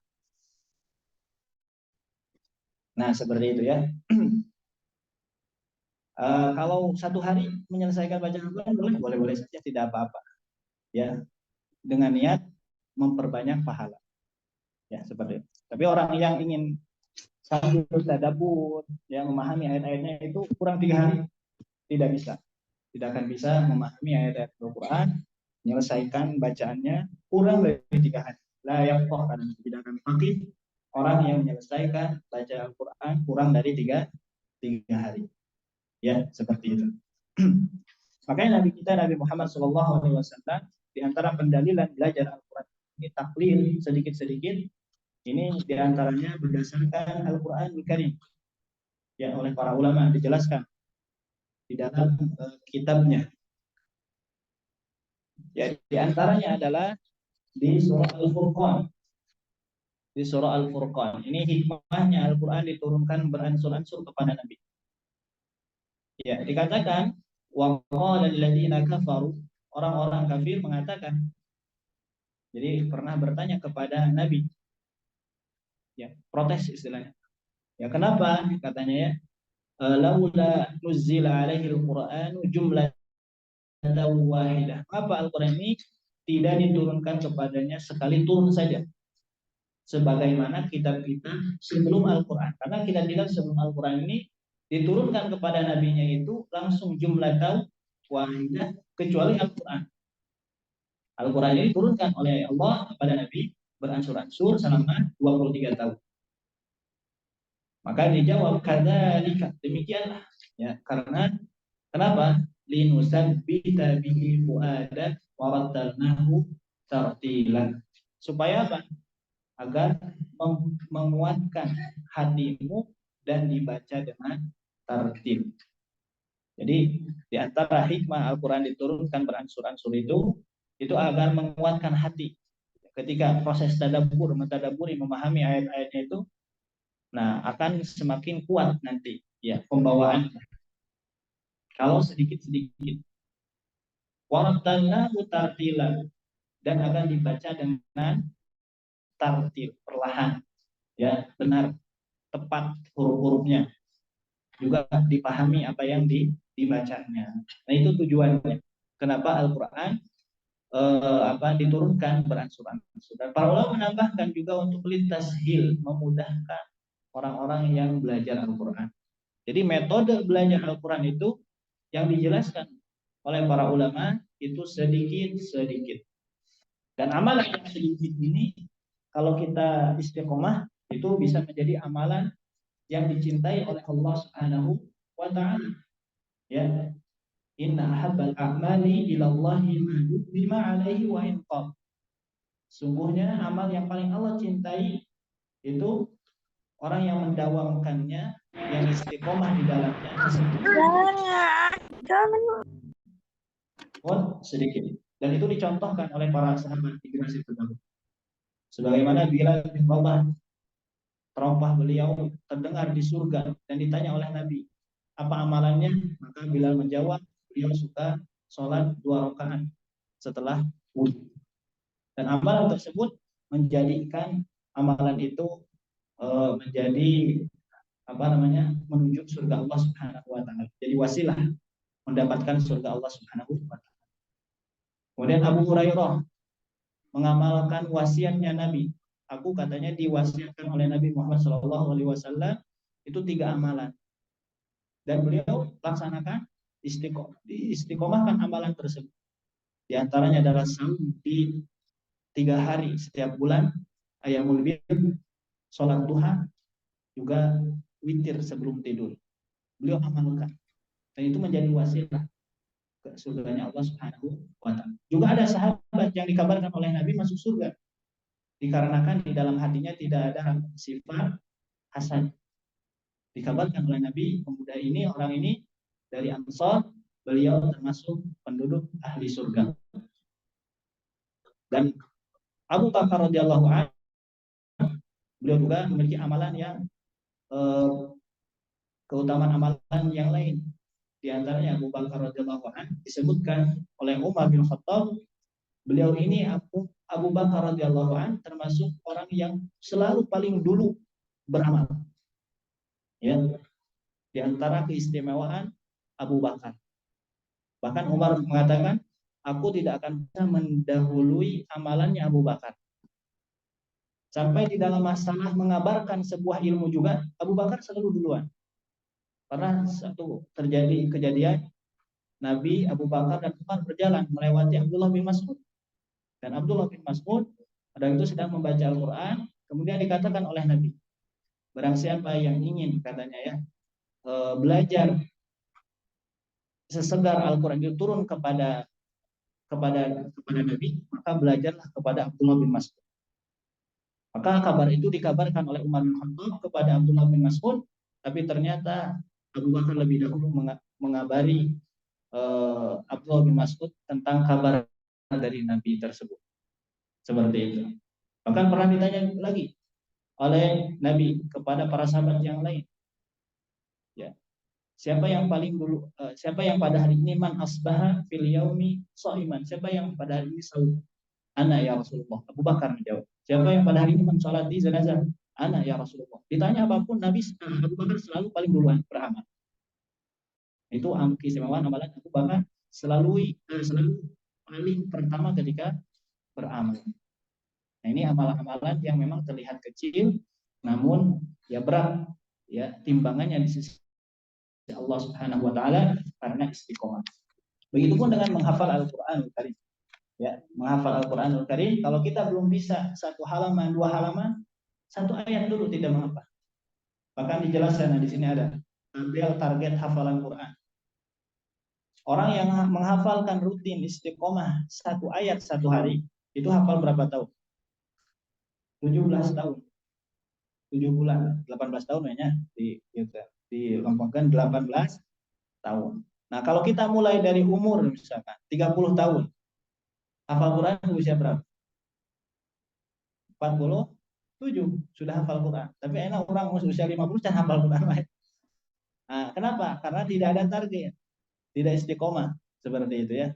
Nah, seperti itu ya. Kalau 1 hari menyelesaikan bacaan Al-Quran boleh-boleh saja, tidak apa-apa. Ya, dengan niat memperbanyak pahala. Ya, seperti itu. Tapi orang yang ingin sambil tadabbur, yang memahami ayat-ayatnya itu kurang 3 hari, tidak bisa. Tidak akan bisa memahami ayat-ayat Al-Quran, menyelesaikan bacaannya kurang dari 3 hari. La yaqah, karena tidak akan faqih orang yang menyelesaikan baca Al-Quran kurang dari 3 hari. Ya, seperti itu. Makanya Nabi kita, Nabi Muhammad SAW, di antara pendalilan belajar Al-Quran ini taklil sedikit-sedikit, ini diantaranya berdasarkan Al-Quran Al-Karim, ya, oleh para ulama dijelaskan di dalam kitabnya. Ya, diantaranya adalah di surah Al-Furqan. Di surah Al-Furqan. Ini hikmahnya Al-Quran diturunkan beransur-ansur kepada Nabi. Ya, dikatakan wa qala alladziina kafaru, orang-orang kafir mengatakan. Jadi pernah bertanya kepada Nabi. Ya, protes istilahnya. Ya, kenapa? Katanya ya, laula nuzila alaihi al-Qur'anu jumlatan wahidah. Apa Al-Qur'an ini tidak diturunkan kepadanya sekali turun saja, sebagaimana kitab-kitab sebelum Al-Quran. Karena kitab-kitab sebelum Al-Quran ini diturunkan kepada nabinya itu langsung jumlatan wahidah, kecuali Al-Quran. Al-Quran ini diturunkan oleh Allah kepada Nabi beransur-ansur selama 23 tahun. Maka dijawab kadzalika, demikianlah, ya, karena kenapa? Linusabbita bihi fuadak wa rattalnahu tartilan. Supaya apa? Agar menguatkan hatimu dan dibaca dengan tartil. Jadi di antara hikmah Al-Quran diturunkan beransur-ansur itu agar menguatkan hati. Ketika proses tadabbur, mentadaburi, memahami ayat-ayatnya itu, nah, akan semakin kuat nanti, ya, pembawaan. Kalau sedikit-sedikit, warattalnahu tartilan, dan akan dibaca dengan tartil, perlahan, ya, benar, tepat huruf-hurufnya, juga dipahami apa yang dibacanya. Nah, itu tujuannya. Kenapa Al-Quran diturunkan beransur-ansur. Dan para ulama menambahkan juga untuk lintas hil, memudahkan orang-orang yang belajar Al-Quran. Jadi metode belajar Al-Quran itu yang dijelaskan oleh para ulama itu sedikit-sedikit. Dan amalan yang sedikit ini, kalau kita istiqomah, itu bisa menjadi amalan yang dicintai oleh Allah Subhanahu wa taala. Ya. Inna ahabbal a'mali ilallahi bima alaihi wa in qam. Sungguhnya amal yang paling Allah cintai itu orang yang mendawamkannya, yang istiqomah di dalamnya sedikit. Dan itu dicontohkan oleh para sahabat di generasi terdahulu. Sebagaimana Bilal bin Rabah, terompah beliau terdengar di surga dan ditanya oleh Nabi, apa amalannya? Maka Bilal menjawab, beliau suka sholat 2 rakaat setelah wudhu. Dan amalan tersebut menjadikan amalan itu menjadi menunjuk surga Allah Subhanahu wa taala. Jadi wasilah mendapatkan surga Allah Subhanahu wa taala. Kemudian Abu Hurairah mengamalkan wasiatnya Nabi. Aku katanya diwasiatkan oleh Nabi Muhammad SAW itu 3 amalan. Dan beliau laksanakan istiqomahkan amalan tersebut. Di antaranya adalah saum di 3 hari setiap bulan, Ayyamul Bid, sholat duha, juga witir sebelum tidur. Beliau amalkan. Dan itu menjadi wasilah ke surganya Allah Subhanahu wa taala. Juga ada sahabat yang dikabarkan oleh Nabi masuk surga dikarenakan di dalam hatinya tidak ada sifat hasad. Dikabarkan oleh Nabi, pemuda ini, orang ini dari Ansor, beliau termasuk penduduk ahli surga. Dan Abu Bakar radhiyallahu anhu, beliau juga memiliki amalan yang keutamaan amalan yang lain. Di antaranya Abu Bakar radhiyallahu anhu disebutkan oleh Umar bin Khattab, beliau ini Abu Bakar radhiyallahu anhu termasuk orang yang selalu paling dulu beramal. Ya, di antara keistimewaan Abu Bakar. Bahkan Umar mengatakan, aku tidak akan bisa mendahului amalannya Abu Bakar. Sampai di dalam masalah mengabarkan sebuah ilmu juga, Abu Bakar selalu duluan. Karena satu terjadi kejadian, Nabi, Abu Bakar, dan Umar berjalan melewati Abdullah bin Mas'ud. Dan Abdullah bin Mas'ud pada itu sedang membaca Al-Quran, kemudian dikatakan oleh Nabi, barang siapa yang ingin, katanya ya, belajar sesegar Al-Quran itu turun kepada Nabi, maka belajarlah kepada Abdullah bin Mas'ud. Maka kabar itu dikabarkan oleh Umar bin Khattab kepada Abdullah bin Mas'ud, tapi ternyata Abu Bakar lebih dahulu mengabari Abdullah bin Mas'ud tentang kabar dari Nabi tersebut. Seperti itu. Bahkan pernah ditanya lagi oleh Nabi kepada para sahabat yang lain. Ya. Siapa yang paling dulu, siapa yang pada hari ini man asbaha fil yaumi shaiman? Siapa yang pada hari ini sahur? Ana ya Rasulullah. Abu Bakar menjawab. Siapa yang pada hari ini mensolati jenazah? Ana ya Rasulullah. Ditanya apapun, Nabi Abu Bakar selalu paling duluan beramal. Itu keistimewaan amalan Abu Bakar, selalu paling pertama ketika beramal. Nah, ini amalan-amalan yang memang terlihat kecil, namun ya berat, ya timbangannya di sisi Allah Subhanahu wa taala karena istiqomah. Begitupun dengan menghafal Al-Qur'anul Karim. Ya, menghafal Al-Qur'anul Karim, kalau kita belum bisa 1 halaman, 2 halaman, 1 ayat dulu tidak menghafal. Bahkan dijelaskan di sini ada tabel target hafalan Quran. Orang yang menghafalkan rutin istiqomah 1 ayat 1 hari, itu hafal berapa tahun? 17 tahun. 7 bulan, 18 tahun ya, dilempangkan 18 tahun. Nah, kalau kita mulai dari umur misalkan 30 tahun, hafal Quran usia berapa? 47 sudah hafal Quran. Tapi enak orang usia 50 can hafal Quran. Nah, kenapa? Karena tidak ada target, tidak istiqomah seperti itu ya.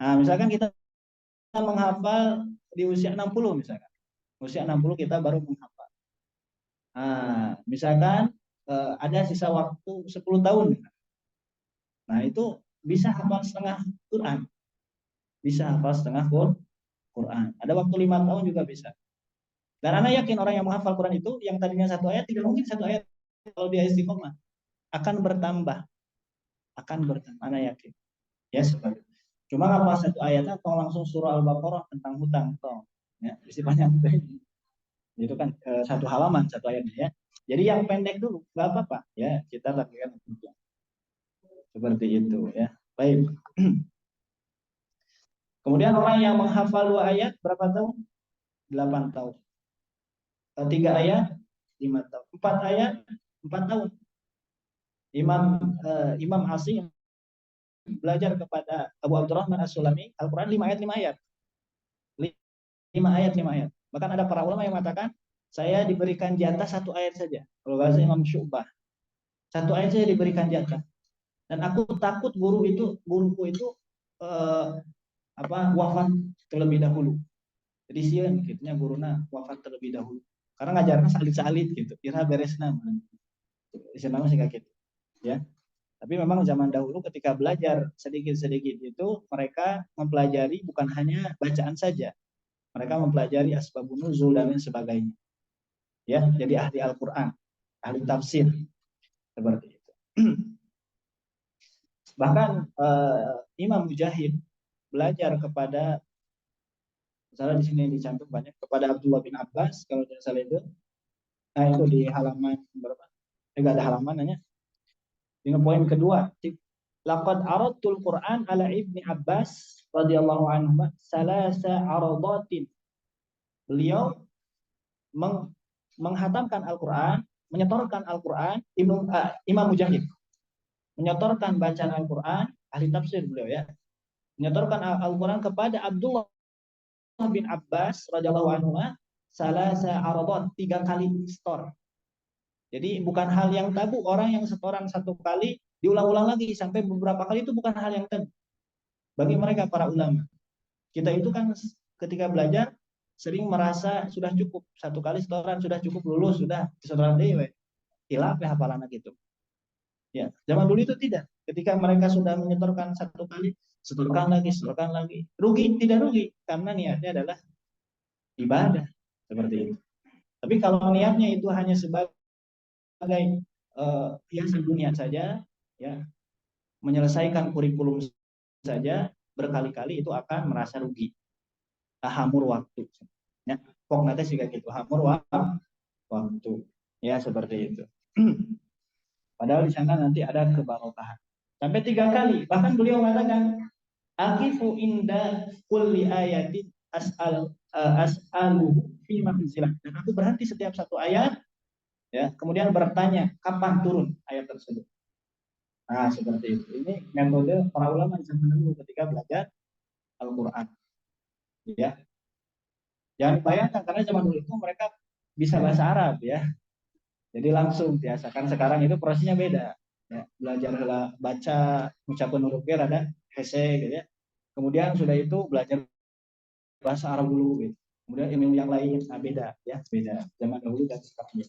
Nah, misalkan kita menghafal di usia 60 misalkan. Usia 60 kita baru menghafal. Nah, misalkan ada sisa waktu 10 tahun. Nah, itu bisa hafal setengah Quran. Bisa hafal setengah Quran. Ada waktu 5 tahun juga bisa. Dan Anda yakin orang yang menghafal Quran itu yang tadinya 1 ayat tidak mungkin 1 ayat kalau dia istiqomah akan bertambah. Akan bertambah. Anda yakin? Ya, seperti. Cuma hafal 1 ayat atau langsung surah Al-Baqarah tentang hutang toh. Ya, isi panjang itu kan 1 halaman 1 ayatnya ya. Jadi yang pendek dulu, nggak apa-apa ya, kita lakukan seperti itu ya. Baik. Kemudian orang yang menghafal 2 ayat berapa tahun? 8 tahun. 3 ayat 5 tahun. 4 ayat 4 tahun. Imam Asim belajar kepada Abu Abdurrahman As-Sulami Al-Quran 5 ayat 5 ayat. 5 ayat 5 ayat. Bahkan ada para ulama yang mengatakan saya diberikan jatah 1 ayat saja. Kalau bahasa Imam Syu'bah, 1 ayat saja diberikan jatah. Dan aku takut guruku itu wafat terlebih dahulu. Jadi sieun kitanya guruna wafat terlebih dahulu. Karena ngajarnya salit-salit gitu. Kira beresna. Istilahnya sih kayak gitu. Ya. Tapi memang zaman dahulu ketika belajar sedikit-sedikit itu mereka mempelajari bukan hanya bacaan saja, Mereka mempelajari asbabun nuzul dan lain sebagainya. Ya, jadi ahli Al-Qur'an, ahli tafsir seperti itu. Bahkan Imam Mujahid belajar kepada, misalnya di sini dicantum banyak, kepada Abdullah bin Abbas kalau tidak salah itu. Nah, itu di halaman berapa? Enggak ada halamannya. Dengan poin kedua, laqad aradtul Qur'an ala Ibni Abbas radhiyallahu anhu salasa aradatin. Beliau menghatamkan Al-Qur'an, menyetorkan Al-Qur'an, Imam Mujahid menyetorkan bacaan Al-Qur'an, ahli tafsir beliau ya. Menyetorkan Al-Qur'an kepada Abdullah bin Abbas radhiyallahu anhu salasa aradat, 3 kali setor. Jadi bukan hal yang tabu orang yang setoran 1 kali diulang-ulang lagi sampai beberapa kali, itu bukan hal yang tabu bagi mereka para ulama. Kita itu kan ketika belajar sering merasa sudah cukup, 1 kali setoran sudah cukup, lulus sudah setoran dewe. Hilaf ya hafalan gitu. Ya, zaman dulu itu tidak. Ketika mereka sudah menyetorkan 1 kali, setorkan lagi. Rugi, tidak rugi karena niatnya adalah ibadah seperti itu. Tapi kalau niatnya itu hanya sebagai hiasan dunia saja, ya, menyelesaikan kurikulum saja berkali-kali, itu akan merasa rugi. Hamur waktu. Ya, kok nanti juga gitu, hamur waktu. Ya, seperti itu. Padahal di sana nanti ada kebarokahan. Sampai 3 kali. Bahkan beliau mengatakan, aqifu inda kulli ayatin as'aluhu fi manzilah. Dan aku berhenti setiap 1 ayat, ya, kemudian bertanya kapan turun ayat tersebut. Nah, seperti itu. Ini metode para ulama di zaman dulu ketika belajar Al-Qur'an. Ya. Jangan bayangkan karena zaman dulu itu mereka bisa bahasa Arab ya. Jadi langsung biasakan. Sekarang itu prosesnya beda. Ya, belajar baca, mengucapkan huruf G ada hese gitu ya. Kemudian sudah itu belajar bahasa Arab dulu gitu. Kemudian ilmu yang lain beda ya, beda zaman dahulu dan sekarang.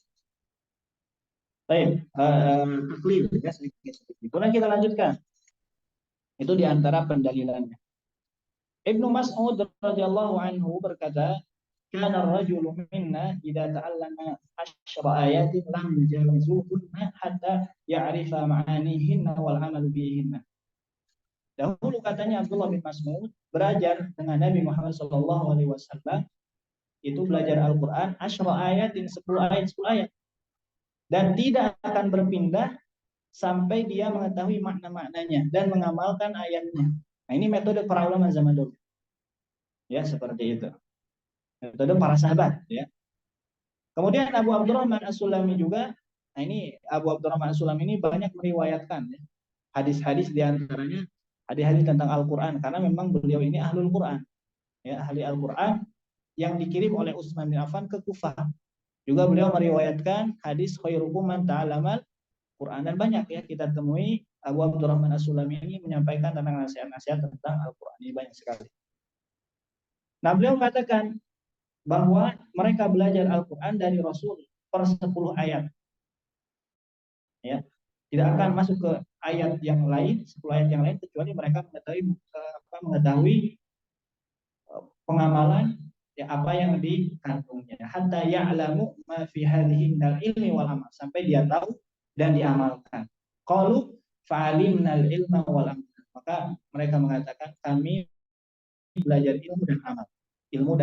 Baik, taklid ya, sedikit. Kemudian kita lanjutkan. Itu diantara pendalilannya. Ibnu Mas'ud radhiyallahu anhu berkata, "Kana ar-rajulu minna idza ta'allama 10 ayatin lam yujawizuhunna hatta ya'rifa ma'anihinna wal 'amalu bihinna." Dahulu katanya Abdullah bin Mas'ud belajar dengan Nabi Muhammad SAW, itu belajar Al-Qur'an 10 ayatin, 10 ayat, 10 ayat. Dan tidak akan berpindah sampai dia mengetahui makna-maknanya dan mengamalkan ayatnya. Nah, ini metode para ulama zaman dulu. Ya, seperti itu. Metode para sahabat, ya. Kemudian Abu Abdurrahman As-Sulami juga, nah ini Abu Abdurrahman As-Sulami ini banyak meriwayatkan ya, hadis-hadis, diantaranya hadis-hadis tentang Al-Qur'an, karena memang beliau ini ahlul Qur'an. Ya, ahli Al-Qur'an yang dikirim oleh Utsman bin Affan ke Kufah. Juga beliau meriwayatkan hadis khairukum man ta'allamal Quran, dan banyak ya kita temui Abu Abdurrahman As-Sulami ini menyampaikan tentang nasihat-nasihat tentang Al-Quran. Ini banyak sekali. Nah, beliau katakan bahwa mereka belajar Al-Quran dari Rasul per 10 ayat. Ya, tidak akan masuk ke ayat yang lain, 10 ayat yang lain, kecuali mereka mengetahui pengamalan ya, apa yang dikandungnya. Hatta ya'lamu ma fi hadhihi ilmi wal amal, sampai dia tahu dan diamalkan. Qalu fa'alimnal ilma wal amal. Maka mereka mengatakan kami belajar ilmu dan amal. Ilmu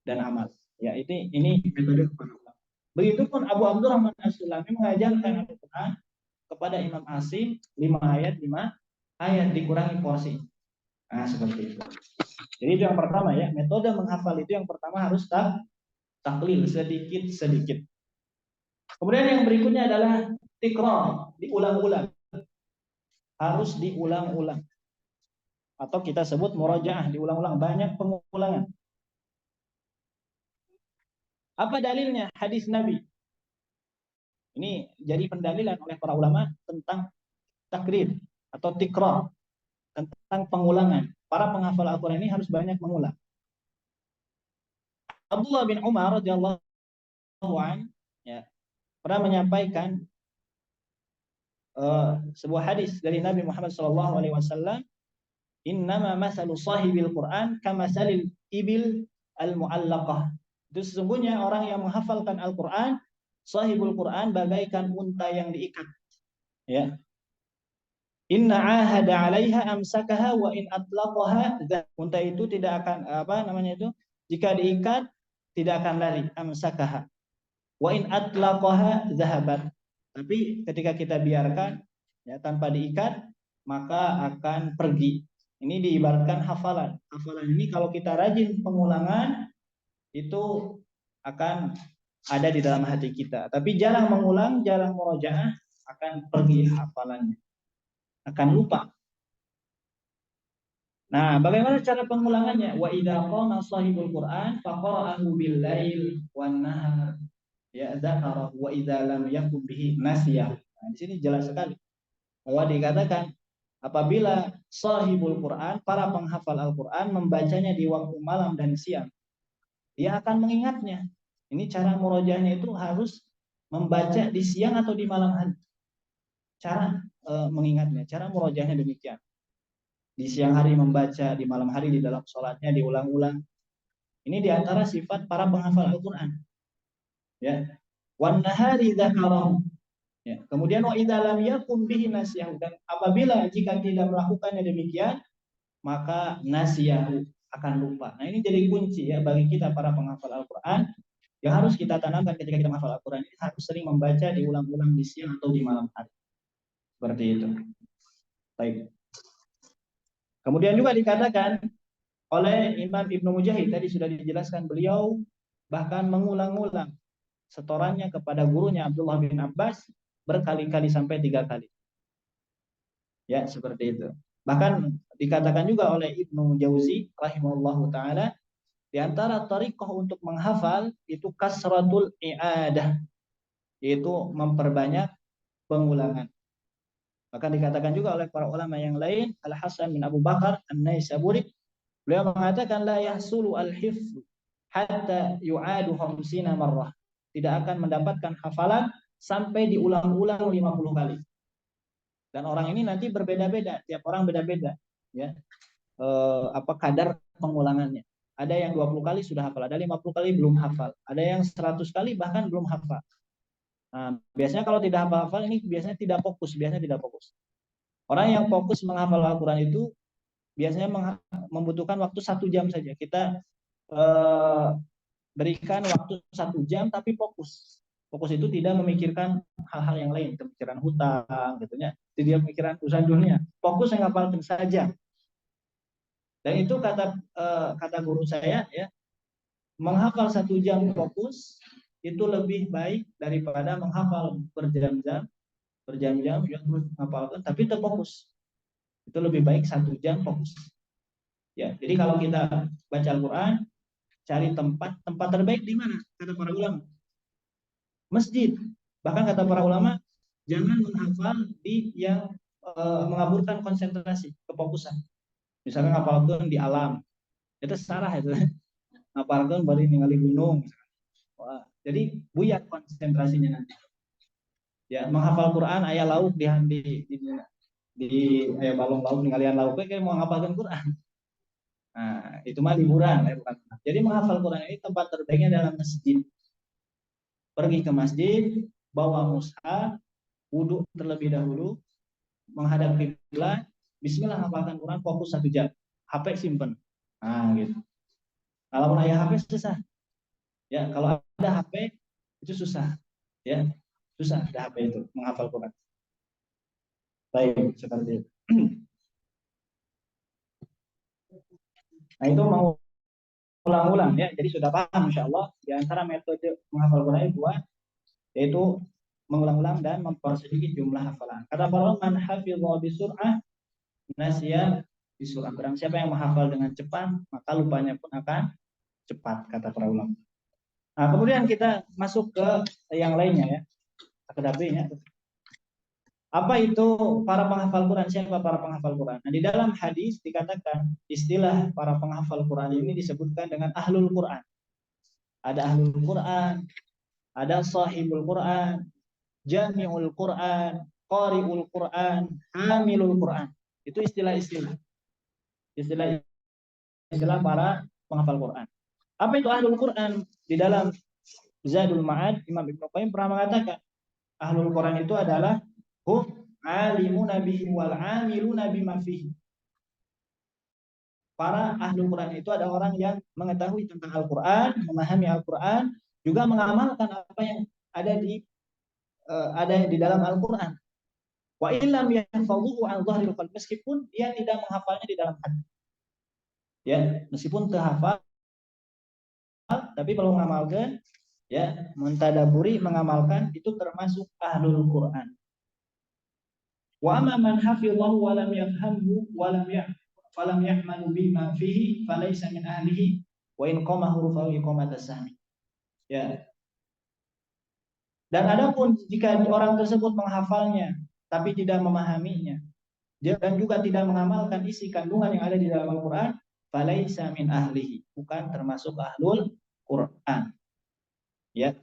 dan amal. Ya, ini metode para ulama. Begitupun Abu Abdurrahman As-Sulami mengajarkan Al-Qur'an kepada Imam Asim 5 ayat, 5 ayat dikurangi porsi. Nah, seperti itu. Jadi itu yang pertama ya, metode menghafal itu yang pertama harus taklil sedikit-sedikit. Kemudian yang berikutnya adalah tikrar, diulang-ulang. Harus diulang-ulang. Atau kita sebut murajaah, diulang-ulang, banyak pengulangan. Apa dalilnya? Hadis Nabi. Ini jadi pendalilan oleh para ulama tentang takrir atau tikrar, tentang pengulangan. Para penghafal Al-Quran ini harus banyak mengulang. Abdullah bin Umar radhiyallahu anhu ya, pernah menyampaikan sebuah hadis dari Nabi Muhammad SAW, innama masalu sahibil Quran kamasalil ibil al-mu'allaqah. Itu sesungguhnya orang yang menghafalkan Al-Qur'an, sahibul Qur'an bagaikan unta yang diikat. Ya. Inna ahada 'alaiha amsakaha wa in atlaqaha. Unta itu tidak akan jika diikat tidak akan lari, amsakaha. Wa in atlaqaha zahabat. Tapi ketika kita biarkan ya tanpa diikat maka akan pergi. Ini diibaratkan hafalan. Hafalan ini kalau kita rajin pengulangan itu akan ada di dalam hati kita. Tapi jarang mengulang, jarang murojaah akan pergi hafalannya. Akan lupa. Nah, bagaimana cara pengulangannya? Wa idza qama shahibul Qur'an faqara'ahu bil lail wan nahar. Ya dzakara wa idza lam yakun bihi nasiyah. Nah, di sini jelas sekali bahwa dikatakan apabila shahibul Quran, para penghafal Al-Quran membacanya di waktu malam dan siang, dia akan mengingatnya. Ini cara murojaahnya itu harus membaca di siang atau di malam hari. Cara mengingatnya, cara murojaahnya demikian. Di siang hari membaca, di malam hari di dalam sholatnya diulang-ulang. Ini diantara sifat para penghafal Al-Quran. Ya, wan nahari dzakarahu. Ya. Kemudian wa idza lam yakun bihi nasiyahu, dan apabila jika tidak melakukannya demikian maka nasiyahu akan lupa. Nah, ini jadi kunci ya bagi kita para penghafal Al-Qur'an yang harus kita tanamkan ketika kita menghafal Al-Qur'an, ini harus sering membaca diulang-ulang di siang atau di malam hari. Seperti itu. Baik. Kemudian juga dikatakan oleh Imam Ibnu Mujahid, tadi sudah dijelaskan, beliau bahkan mengulang-ulang setorannya kepada gurunya Abdullah bin Abbas berkali-kali sampai 3 kali. Ya, seperti itu. Bahkan dikatakan juga oleh Ibnu Jauzi rahimahullahu taala, di antara thariqah untuk menghafal itu kasratul i'adah, yaitu memperbanyak pengulangan. Bahkan dikatakan juga oleh para ulama yang lain, Al-Hasan bin Abu Bakar An-Naisaburi, beliau mengatakan la yahsulu al-hifz hatta yu'adu 50 marrah. Tidak akan mendapatkan hafalan sampai diulang-ulang 50 kali. Dan orang ini nanti berbeda-beda, tiap orang beda-beda, ya. Kadar pengulangannya. Ada yang 20 kali sudah hafal, ada 50 kali belum hafal, ada yang 100 kali bahkan belum hafal. Nah, biasanya kalau tidak hafal ini biasanya tidak fokus, Orang yang fokus menghafal Al-Quran itu biasanya membutuhkan waktu 1 jam saja. Kita berikan waktu 1 jam tapi fokus. Fokus itu tidak memikirkan hal-hal yang lain, pemikiran hutang, gitu ya. Tidak memikirkan urusan dunia. Fokus menghafalkan saja. Dan itu kata guru saya, ya, menghafal 1 jam fokus itu lebih baik daripada menghafal berjam-jam yang terus menghafalkan tapi terfokus. Itu lebih baik 1 jam fokus. Ya, jadi kalau kita baca Al-Quran, cari tempat terbaik di mana? Kata para ulama, masjid. Bahkan kata para ulama, jangan menghafal di yang mengaburkan konsentrasi, kefokusan. Misalnya ngapalkan di alam, itu salah itu. Ngapalkan baru ningali gunung. Wah, jadi buyar konsentrasinya nanti. Ya, menghafal Quran ayat lauk di ayat balong lauk ngalian lauk kayak mau ngapalkan Quran. Nah, itu mah liburan, ya, bukan. Jadi menghafal Quran ini tempat terbaiknya dalam masjid. Pergi ke masjid, bawa mushaf, wudhu terlebih dahulu, menghadap kiblat, bismillah hafalkan Quran, fokus 1 jam. HP simpen. Nah, gitu. Kalau ayah HP susah. Ya, kalau ada HP itu susah. Ya, susah ada HP itu menghafal Quran. Baik, seperti itu. Nah, itu mau ulang-ulang ya. Jadi sudah paham insyaallah di antara metode menghafal Quran itu dua, yaitu mengulang-ulang dan mempersedikit jumlah hafalan. Kata para ulama, man hafidha bi sur'ah nasiya bi sur'ah. Barang siapa yang menghafal dengan cepat, maka lupanya pun akan cepat, kata para ulama. Nah, kemudian kita masuk ke yang lainnya ya. Akadabnya. Apa itu para penghafal Quran? Siapa para penghafal Quran? Nah, di dalam hadis dikatakan istilah para penghafal Quran ini disebutkan dengan ahlul Quran. Ada ahlul Quran, ada sahibul Quran, jami'ul Quran, qari'ul Quran, hamilul Quran. Itu istilah-istilah. Istilah-istilah para penghafal Quran. Apa itu ahlul Quran? Di dalam Zadul Ma'ad, Imam Ibnu Qayyim pernah mengatakan, ahlul Quran itu adalah hum alimuna bihi wal amiluna bima fihi. Para ahlul Quran itu ada orang yang mengetahui tentang Al-Quran, memahami Al-Quran, juga mengamalkan apa yang ada di dalam Al-Quran. Wa illam yahfazuhu an dhahril qalb, meskipun dia tidak menghafalnya di dalam hati. Ya, meskipun terhafal tapi kalau mengamalkan, ya, mentadaburi, mengamalkan, itu termasuk ahlul Quran. Wa amma man hafidhahu wa lam yafhamhu wa lam ya'malu bima fihi falaysa min ahlihi wa in qama hurufahu iqamatas sahmi. Ya. Dan adapun jika orang tersebut menghafalnya tapi tidak memahaminya, dan juga tidak mengamalkan isi kandungan yang ada di dalam Al-Quran, falaysa min ahlihi, bukan termasuk ahlul Quran. Ya.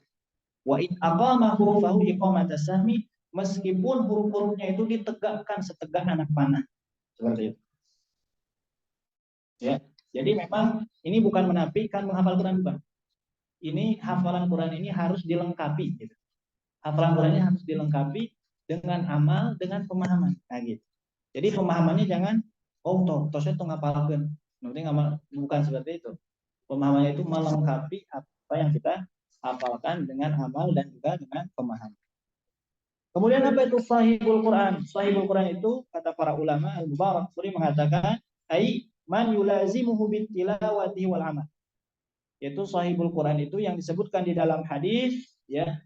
Wa in aqama hurufahu iqamatas sahmi, meskipun huruf-hurufnya itu ditegakkan setegak anak panah. Seperti itu. Ya. Jadi memang ini bukan menafikan menghafal Quran, bukan. Ini hafalan Quran ini harus dilengkapi gitu. Hafalan Quran ini harus dilengkapi dengan amal, dengan pemahaman. Nah, gitu. Jadi pemahamannya jangan saya tuh ngapalkeun. Nanti bukan seperti itu. Pemahamannya itu melengkapi apa yang kita hafalkan dengan amal dan juga dengan pemahaman. Kemudian apa itu sahibul Quran? Sahibul Quran itu kata para ulama Al-Mubarakfuri mengatakan ai man yulazimuhu bitilawati wal amal. Yaitu sahibul Quran itu yang disebutkan di dalam hadis, ya.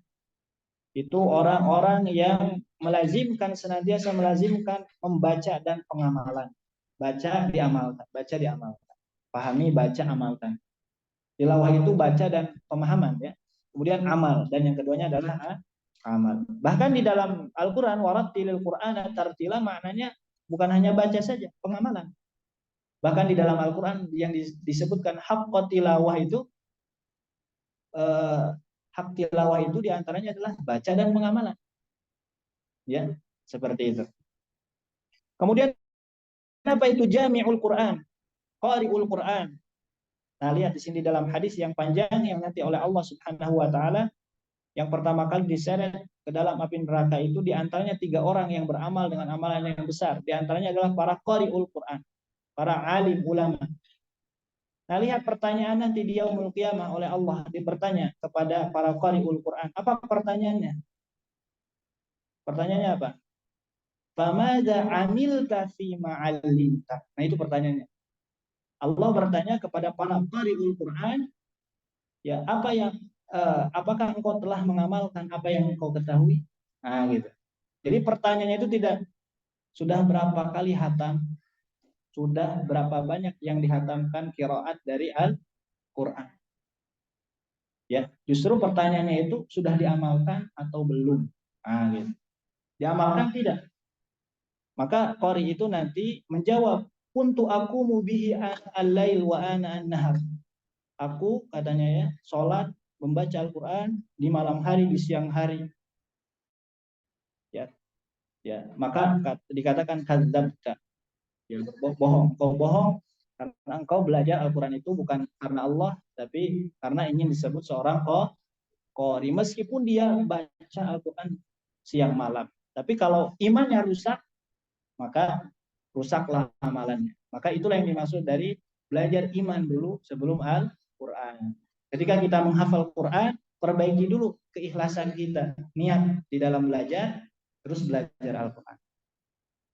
Itu orang-orang yang melazimkan, senantiasa melazimkan membaca dan pengamalan. Baca diamalkan, baca diamalkan. Pahami, baca, amalkan. Tilawah itu baca dan pemahaman, ya. Kemudian amal, dan yang keduanya adalah amal. Bahkan di dalam Al-Quran, warattilil Qur'ana tartila, maknanya bukan hanya baca saja, pengamalan. Bahkan di dalam Al-Quran yang disebutkan haqqa tilawah itu, hak tilawah itu diantaranya adalah baca dan pengamalan. Ya, seperti itu. Kemudian apa itu jami'ul Quran? Qari'ul Quran. Nah, lihat di sini dalam hadis yang panjang yang nanti oleh Allah Subhanahu wa taala yang pertama kali diseret ke dalam api neraka itu diantaranya 3 orang yang beramal dengan amalan yang besar. Diantaranya adalah para qari'ul Quran, para alim ulama. Nah, lihat pertanyaan nanti di yaumul qiyamah oleh Allah dipertanya kepada para qari'ul Quran. Apa pertanyaannya? Pertanyaannya apa? Famadza amilta fi ma'allimta. Nah, itu pertanyaannya. Allah bertanya kepada para qari'ul Quran, ya, apakah engkau telah mengamalkan apa yang engkau ketahui? Nah, gitu. Jadi pertanyaannya itu tidak sudah berapa kali hatam, sudah berapa banyak yang dihatamkan qiraat dari Al-Qur'an. Ya, justru pertanyaannya itu sudah diamalkan atau belum? Nah, gitu. Diamalkan tidak? Maka qari itu nanti menjawab, kuntu aku mubihi al-lail wa ana an-nahar. Aku, katanya, ya, sholat, membaca Al-Quran di malam hari, di siang hari. Ya, ya, maka dikatakan kadzabta. Ya, bohong. Kau bohong karena engkau belajar Al-Quran itu bukan karena Allah, tapi karena ingin disebut seorang qari. Meskipun dia baca Al-Quran siang malam. Tapi kalau imannya rusak, maka rusaklah amalannya. Maka itulah yang dimaksud dari belajar iman dulu sebelum Al-Quran. Ketika kita menghafal Quran, perbaiki dulu keikhlasan kita, niat di dalam belajar, terus belajar Al-Quran.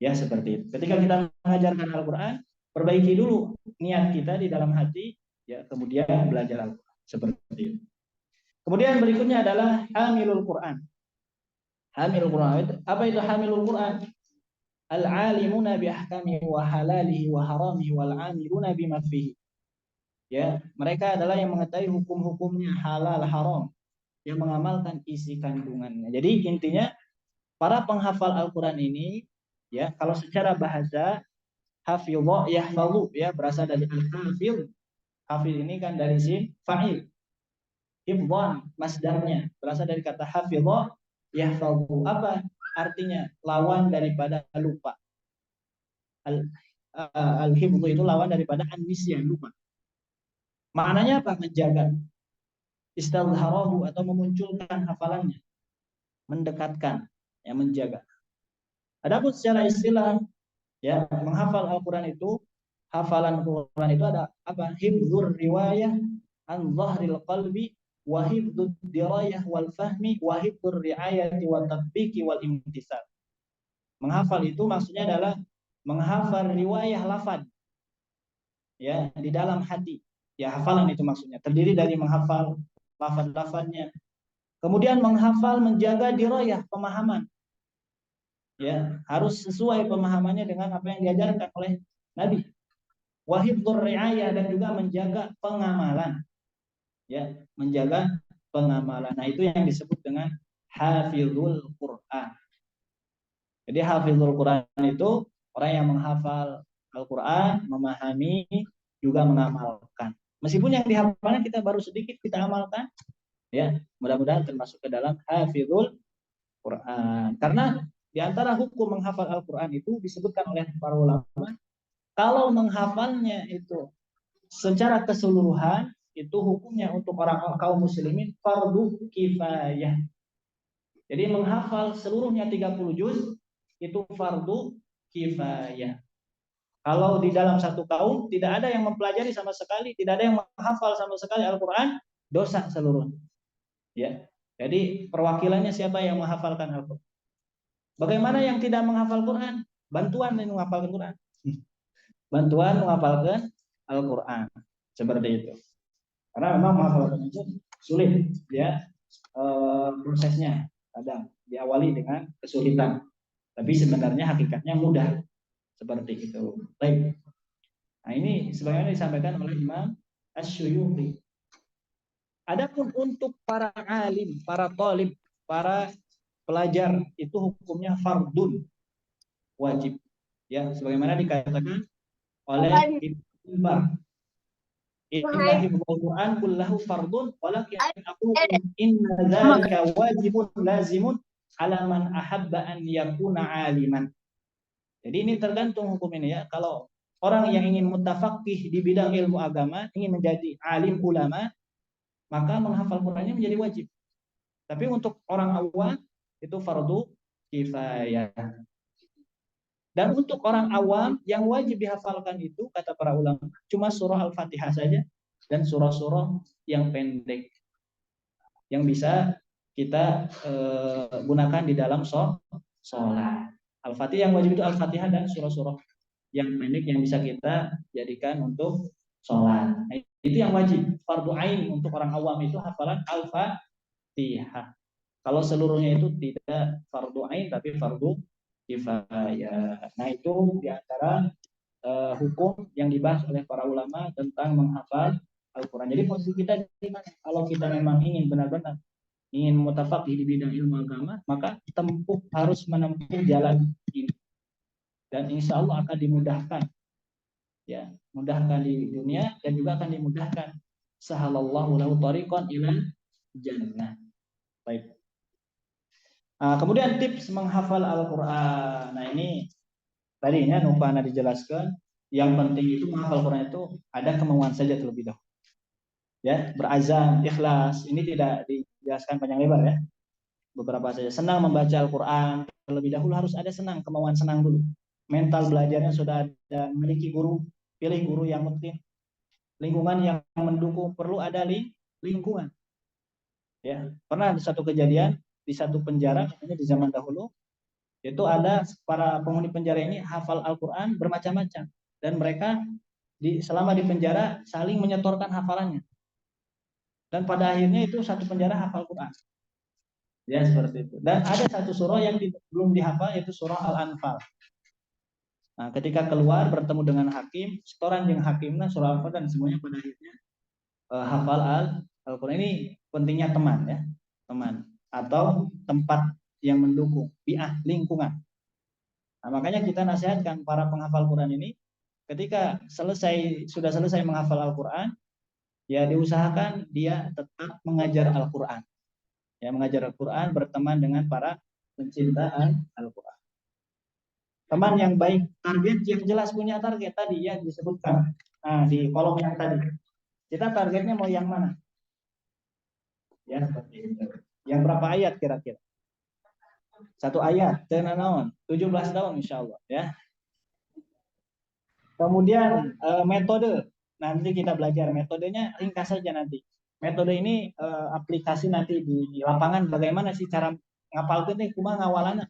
Ya, seperti itu. Ketika kita mengajarkan Al-Quran, perbaiki dulu niat kita di dalam hati, ya, kemudian belajar Al-Quran. Seperti itu. Kemudian berikutnya adalah hamilul Quran. Hamilul Quran. Apa itu hamilul Quran? Al-alimuna bi ahkamihi wa halalihi wa haramihi wal amiluna bima fihi. Ya, mereka adalah yang mengetahui hukum-hukumnya halal haram, yang mengamalkan isi kandungannya. Jadi intinya para penghafal Al-Qur'an ini, ya, kalau secara bahasa hafidha yahfazu, ya, berasal dari al-hafidh. Hafidh ini kan dari sin fa'il. Hifdhan masdarnya berasal dari kata hafidha yahfazu. Apa artinya? Lawan daripada lupa. Al-hifdhu itu lawan daripada an-nisyan, lupa. Maknanya apa? Menjaga. Istadharahu atau memunculkan hafalannya, mendekatkan, ya, menjaga. Adapun secara istilah, ya, menghafal Al-Quran itu, hafalan Al-Quran itu ada apa? Hifdzur riwayah an dhahril qalbi wa hifdzud dirayah wal fahmi wa hifdzur riayati wa tatbiqi wal imtisal. Menghafal itu maksudnya adalah menghafal riwayah lafaz, ya, di dalam hati. Ya, hafalan itu maksudnya terdiri dari menghafal lafaz-lafaznya, kemudian menghafal, menjaga dirayah, pemahaman. Ya, harus sesuai pemahamannya dengan apa yang diajarkan oleh Nabi. Wahibdur riayah, dan juga menjaga pengamalan. Ya, menjaga pengamalan. Nah, itu yang disebut dengan hafizul Quran. Jadi hafizul Quran itu orang yang menghafal Al-Quran, memahami, juga mengamalkan. Meskipun yang dihafalnya kita baru sedikit kita amalkan, ya, mudah-mudahan termasuk ke dalam hafizul Quran. Karena di antara hukum menghafal Al-Quran itu disebutkan oleh para ulama, kalau menghafalnya itu secara keseluruhan, itu hukumnya untuk orang kaum muslimin fardu kifayah. Jadi menghafal seluruhnya 30 juz itu fardu kifayah. Kalau di dalam satu kaum tidak ada yang mempelajari sama sekali, tidak ada yang menghafal sama sekali Al-Quran, dosa seluruhnya. Ya, jadi perwakilannya siapa yang menghafalkan Al-Quran? Bagaimana yang tidak menghafal Quran? Bantuan yang menghafalkan Quran. Bantuan menghafalkan Al-Quran. Seperti itu. Karena memang menghafalkan itu sulit, ya, prosesnya. Kadang diawali dengan kesulitan. Tapi sebenarnya hakikatnya mudah. Seperti itu. Baik. Nah, ini sebagaimana disampaikan oleh Imam Asy-Syuyuti. Adapun untuk para alim, para talib, para pelajar, itu hukumnya fardun, wajib. Ya, sebagaimana dikatakan oleh Ibnu Bar. Inna hifdzal Qur'an kullahu fardun walakin aqulu inna dzalika wajibun lazimun ala man ahabba an yakuna aliman. Jadi ini tergantung hukum ini, ya. Kalau orang yang ingin mutafaqih di bidang ilmu agama, ingin menjadi alim ulama, maka menghafal Qur'annya menjadi wajib. Tapi untuk orang awam itu fardu kifayah. Dan untuk orang awam yang wajib dihafalkan itu, kata para ulama, cuma surah Al-Fatihah saja dan surah-surah yang pendek yang bisa kita gunakan di dalam sholat. Al-Fatihah yang wajib itu Al-Fatihah dan surah-surah yang pendek yang bisa kita jadikan untuk sholat. Nah, itu yang wajib. Fardu ain untuk orang awam itu hafalan Al-Fatihah. Kalau seluruhnya itu tidak fardu ain tapi fardu kifayah. Nah, itu diantara hukum yang dibahas oleh para ulama tentang menghafal Al-Quran. Jadi posisi kita di mana? Kalau kita memang ingin benar-benar ingin mutafaqih di bidang ilmu agama, maka harus menempuh jalan ini. Dan insya Allah akan dimudahkan. Ya, mudahkan di dunia dan juga akan dimudahkan. Sahalallahu lahu tariqan ila jannah. Baik. Kemudian tips menghafal Al-Quran. Nah, ini tadinya lupa dijelaskan. Yang penting itu menghafal Quran itu ada kemauan saja terlebih dahulu. Ya, berazam, ikhlas. Ini tidak dijelaskan panjang lebar, ya. Beberapa saja. Senang membaca Al-Quran terlebih dahulu harus ada senang, kemauan senang dulu. Mental belajarnya sudah ada, memiliki guru, pilih guru yang mungkin. Lingkungan yang mendukung, perlu ada lingkungan. Ya, pernah ada satu kejadian di satu penjara, katanya di zaman dahulu, itu ada para penghuni penjara ini hafal Al-Quran bermacam-macam, dan mereka selama di penjara saling menyetorkan hafalannya, dan pada akhirnya itu satu penjara hafal Quran, ya, seperti itu. Dan ada satu surah yang belum dihafal, yaitu surah Al-Anfal. Nah, ketika keluar bertemu dengan hakim, setoran yang hakimnya surah Al-Anfal, dan semuanya pada akhirnya hafal Al-Quran. Ini pentingnya teman, ya, teman atau tempat yang mendukung, lingkungan. Nah, makanya kita nasihatkan para penghafal Quran ini, ketika sudah selesai menghafal Al-Quran, ya diusahakan dia tetap mengajar Al-Quran. Ya, mengajar Al-Quran, berteman dengan para pencinta Al-Quran. Teman yang baik, target yang jelas, punya target tadi ya disebutkan. Nah, di kolom yang tadi. Kita targetnya mau yang mana? Ya, seperti itu. Yang berapa ayat kira-kira? Satu ayat, tenanawan, 17 tahun insya Allah ya. Kemudian metode, nanti kita belajar metodenya ringkas saja nanti. Metode ini aplikasi nanti di lapangan bagaimana sih cara ngapalkan nih cuma ngawalan.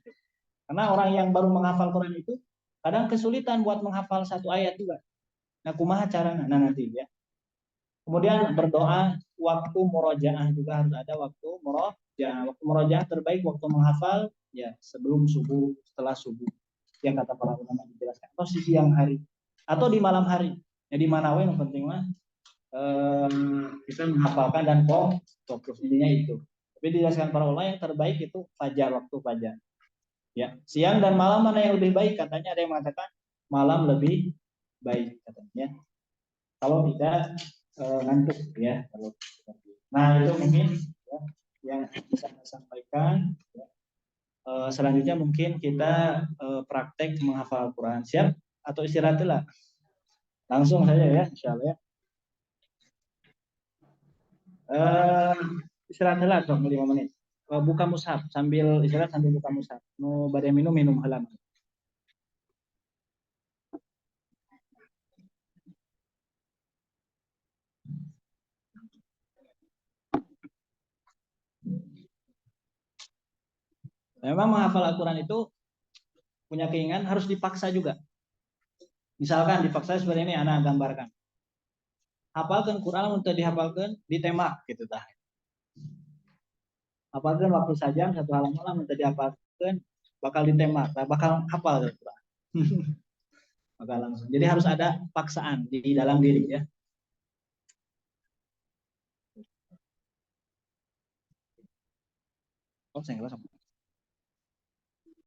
Karena orang yang baru menghafal Quran itu kadang kesulitan buat menghafal satu ayat juga. Nah, kumaha caranya? Nah, nanti ya. Kemudian berdoa, waktu murojaah juga harus ada waktu murojaah. Waktu murojaah terbaik waktu menghafal ya sebelum subuh, setelah subuh. Yang kata para ulama dijelaskan. Atau di siang hari atau di malam hari. Jadi mana yang penting mah bisa menghafalkan dan fokus intinya itu. Tapi dijelaskan para ulama yang terbaik itu fajar, waktu fajar. Ya, siang dan malam mana yang lebih baik? Katanya ada yang mengatakan malam lebih baik katanya. Kalau tidak ngantuk ya. Kalau nah itu mungkin ya, yang bisa saya sampaikan. Ya. Selanjutnya mungkin kita praktek menghafal Al-Quran. Siap atau istirahat lah? Langsung saja ya, insya Allah ya. Istirahat lah dong 5 menit. Buka mushaf sambil istirahat sambil buka mushaf. Mau badai minum halaman. Memang menghafal Al-Quran itu punya keinginan harus dipaksa juga. Misalkan dipaksa seperti ini, anak gambarkan. Hafalkan Quran untuk dihafalkan ditembak gitu dah. Hafalkan waktu saja satu halaman untuk dihafalkan bakal ditembak, bakal hafal Quran. Bakal langsung. Jadi harus ada paksaan di dalam diri ya. Oh, saya nggak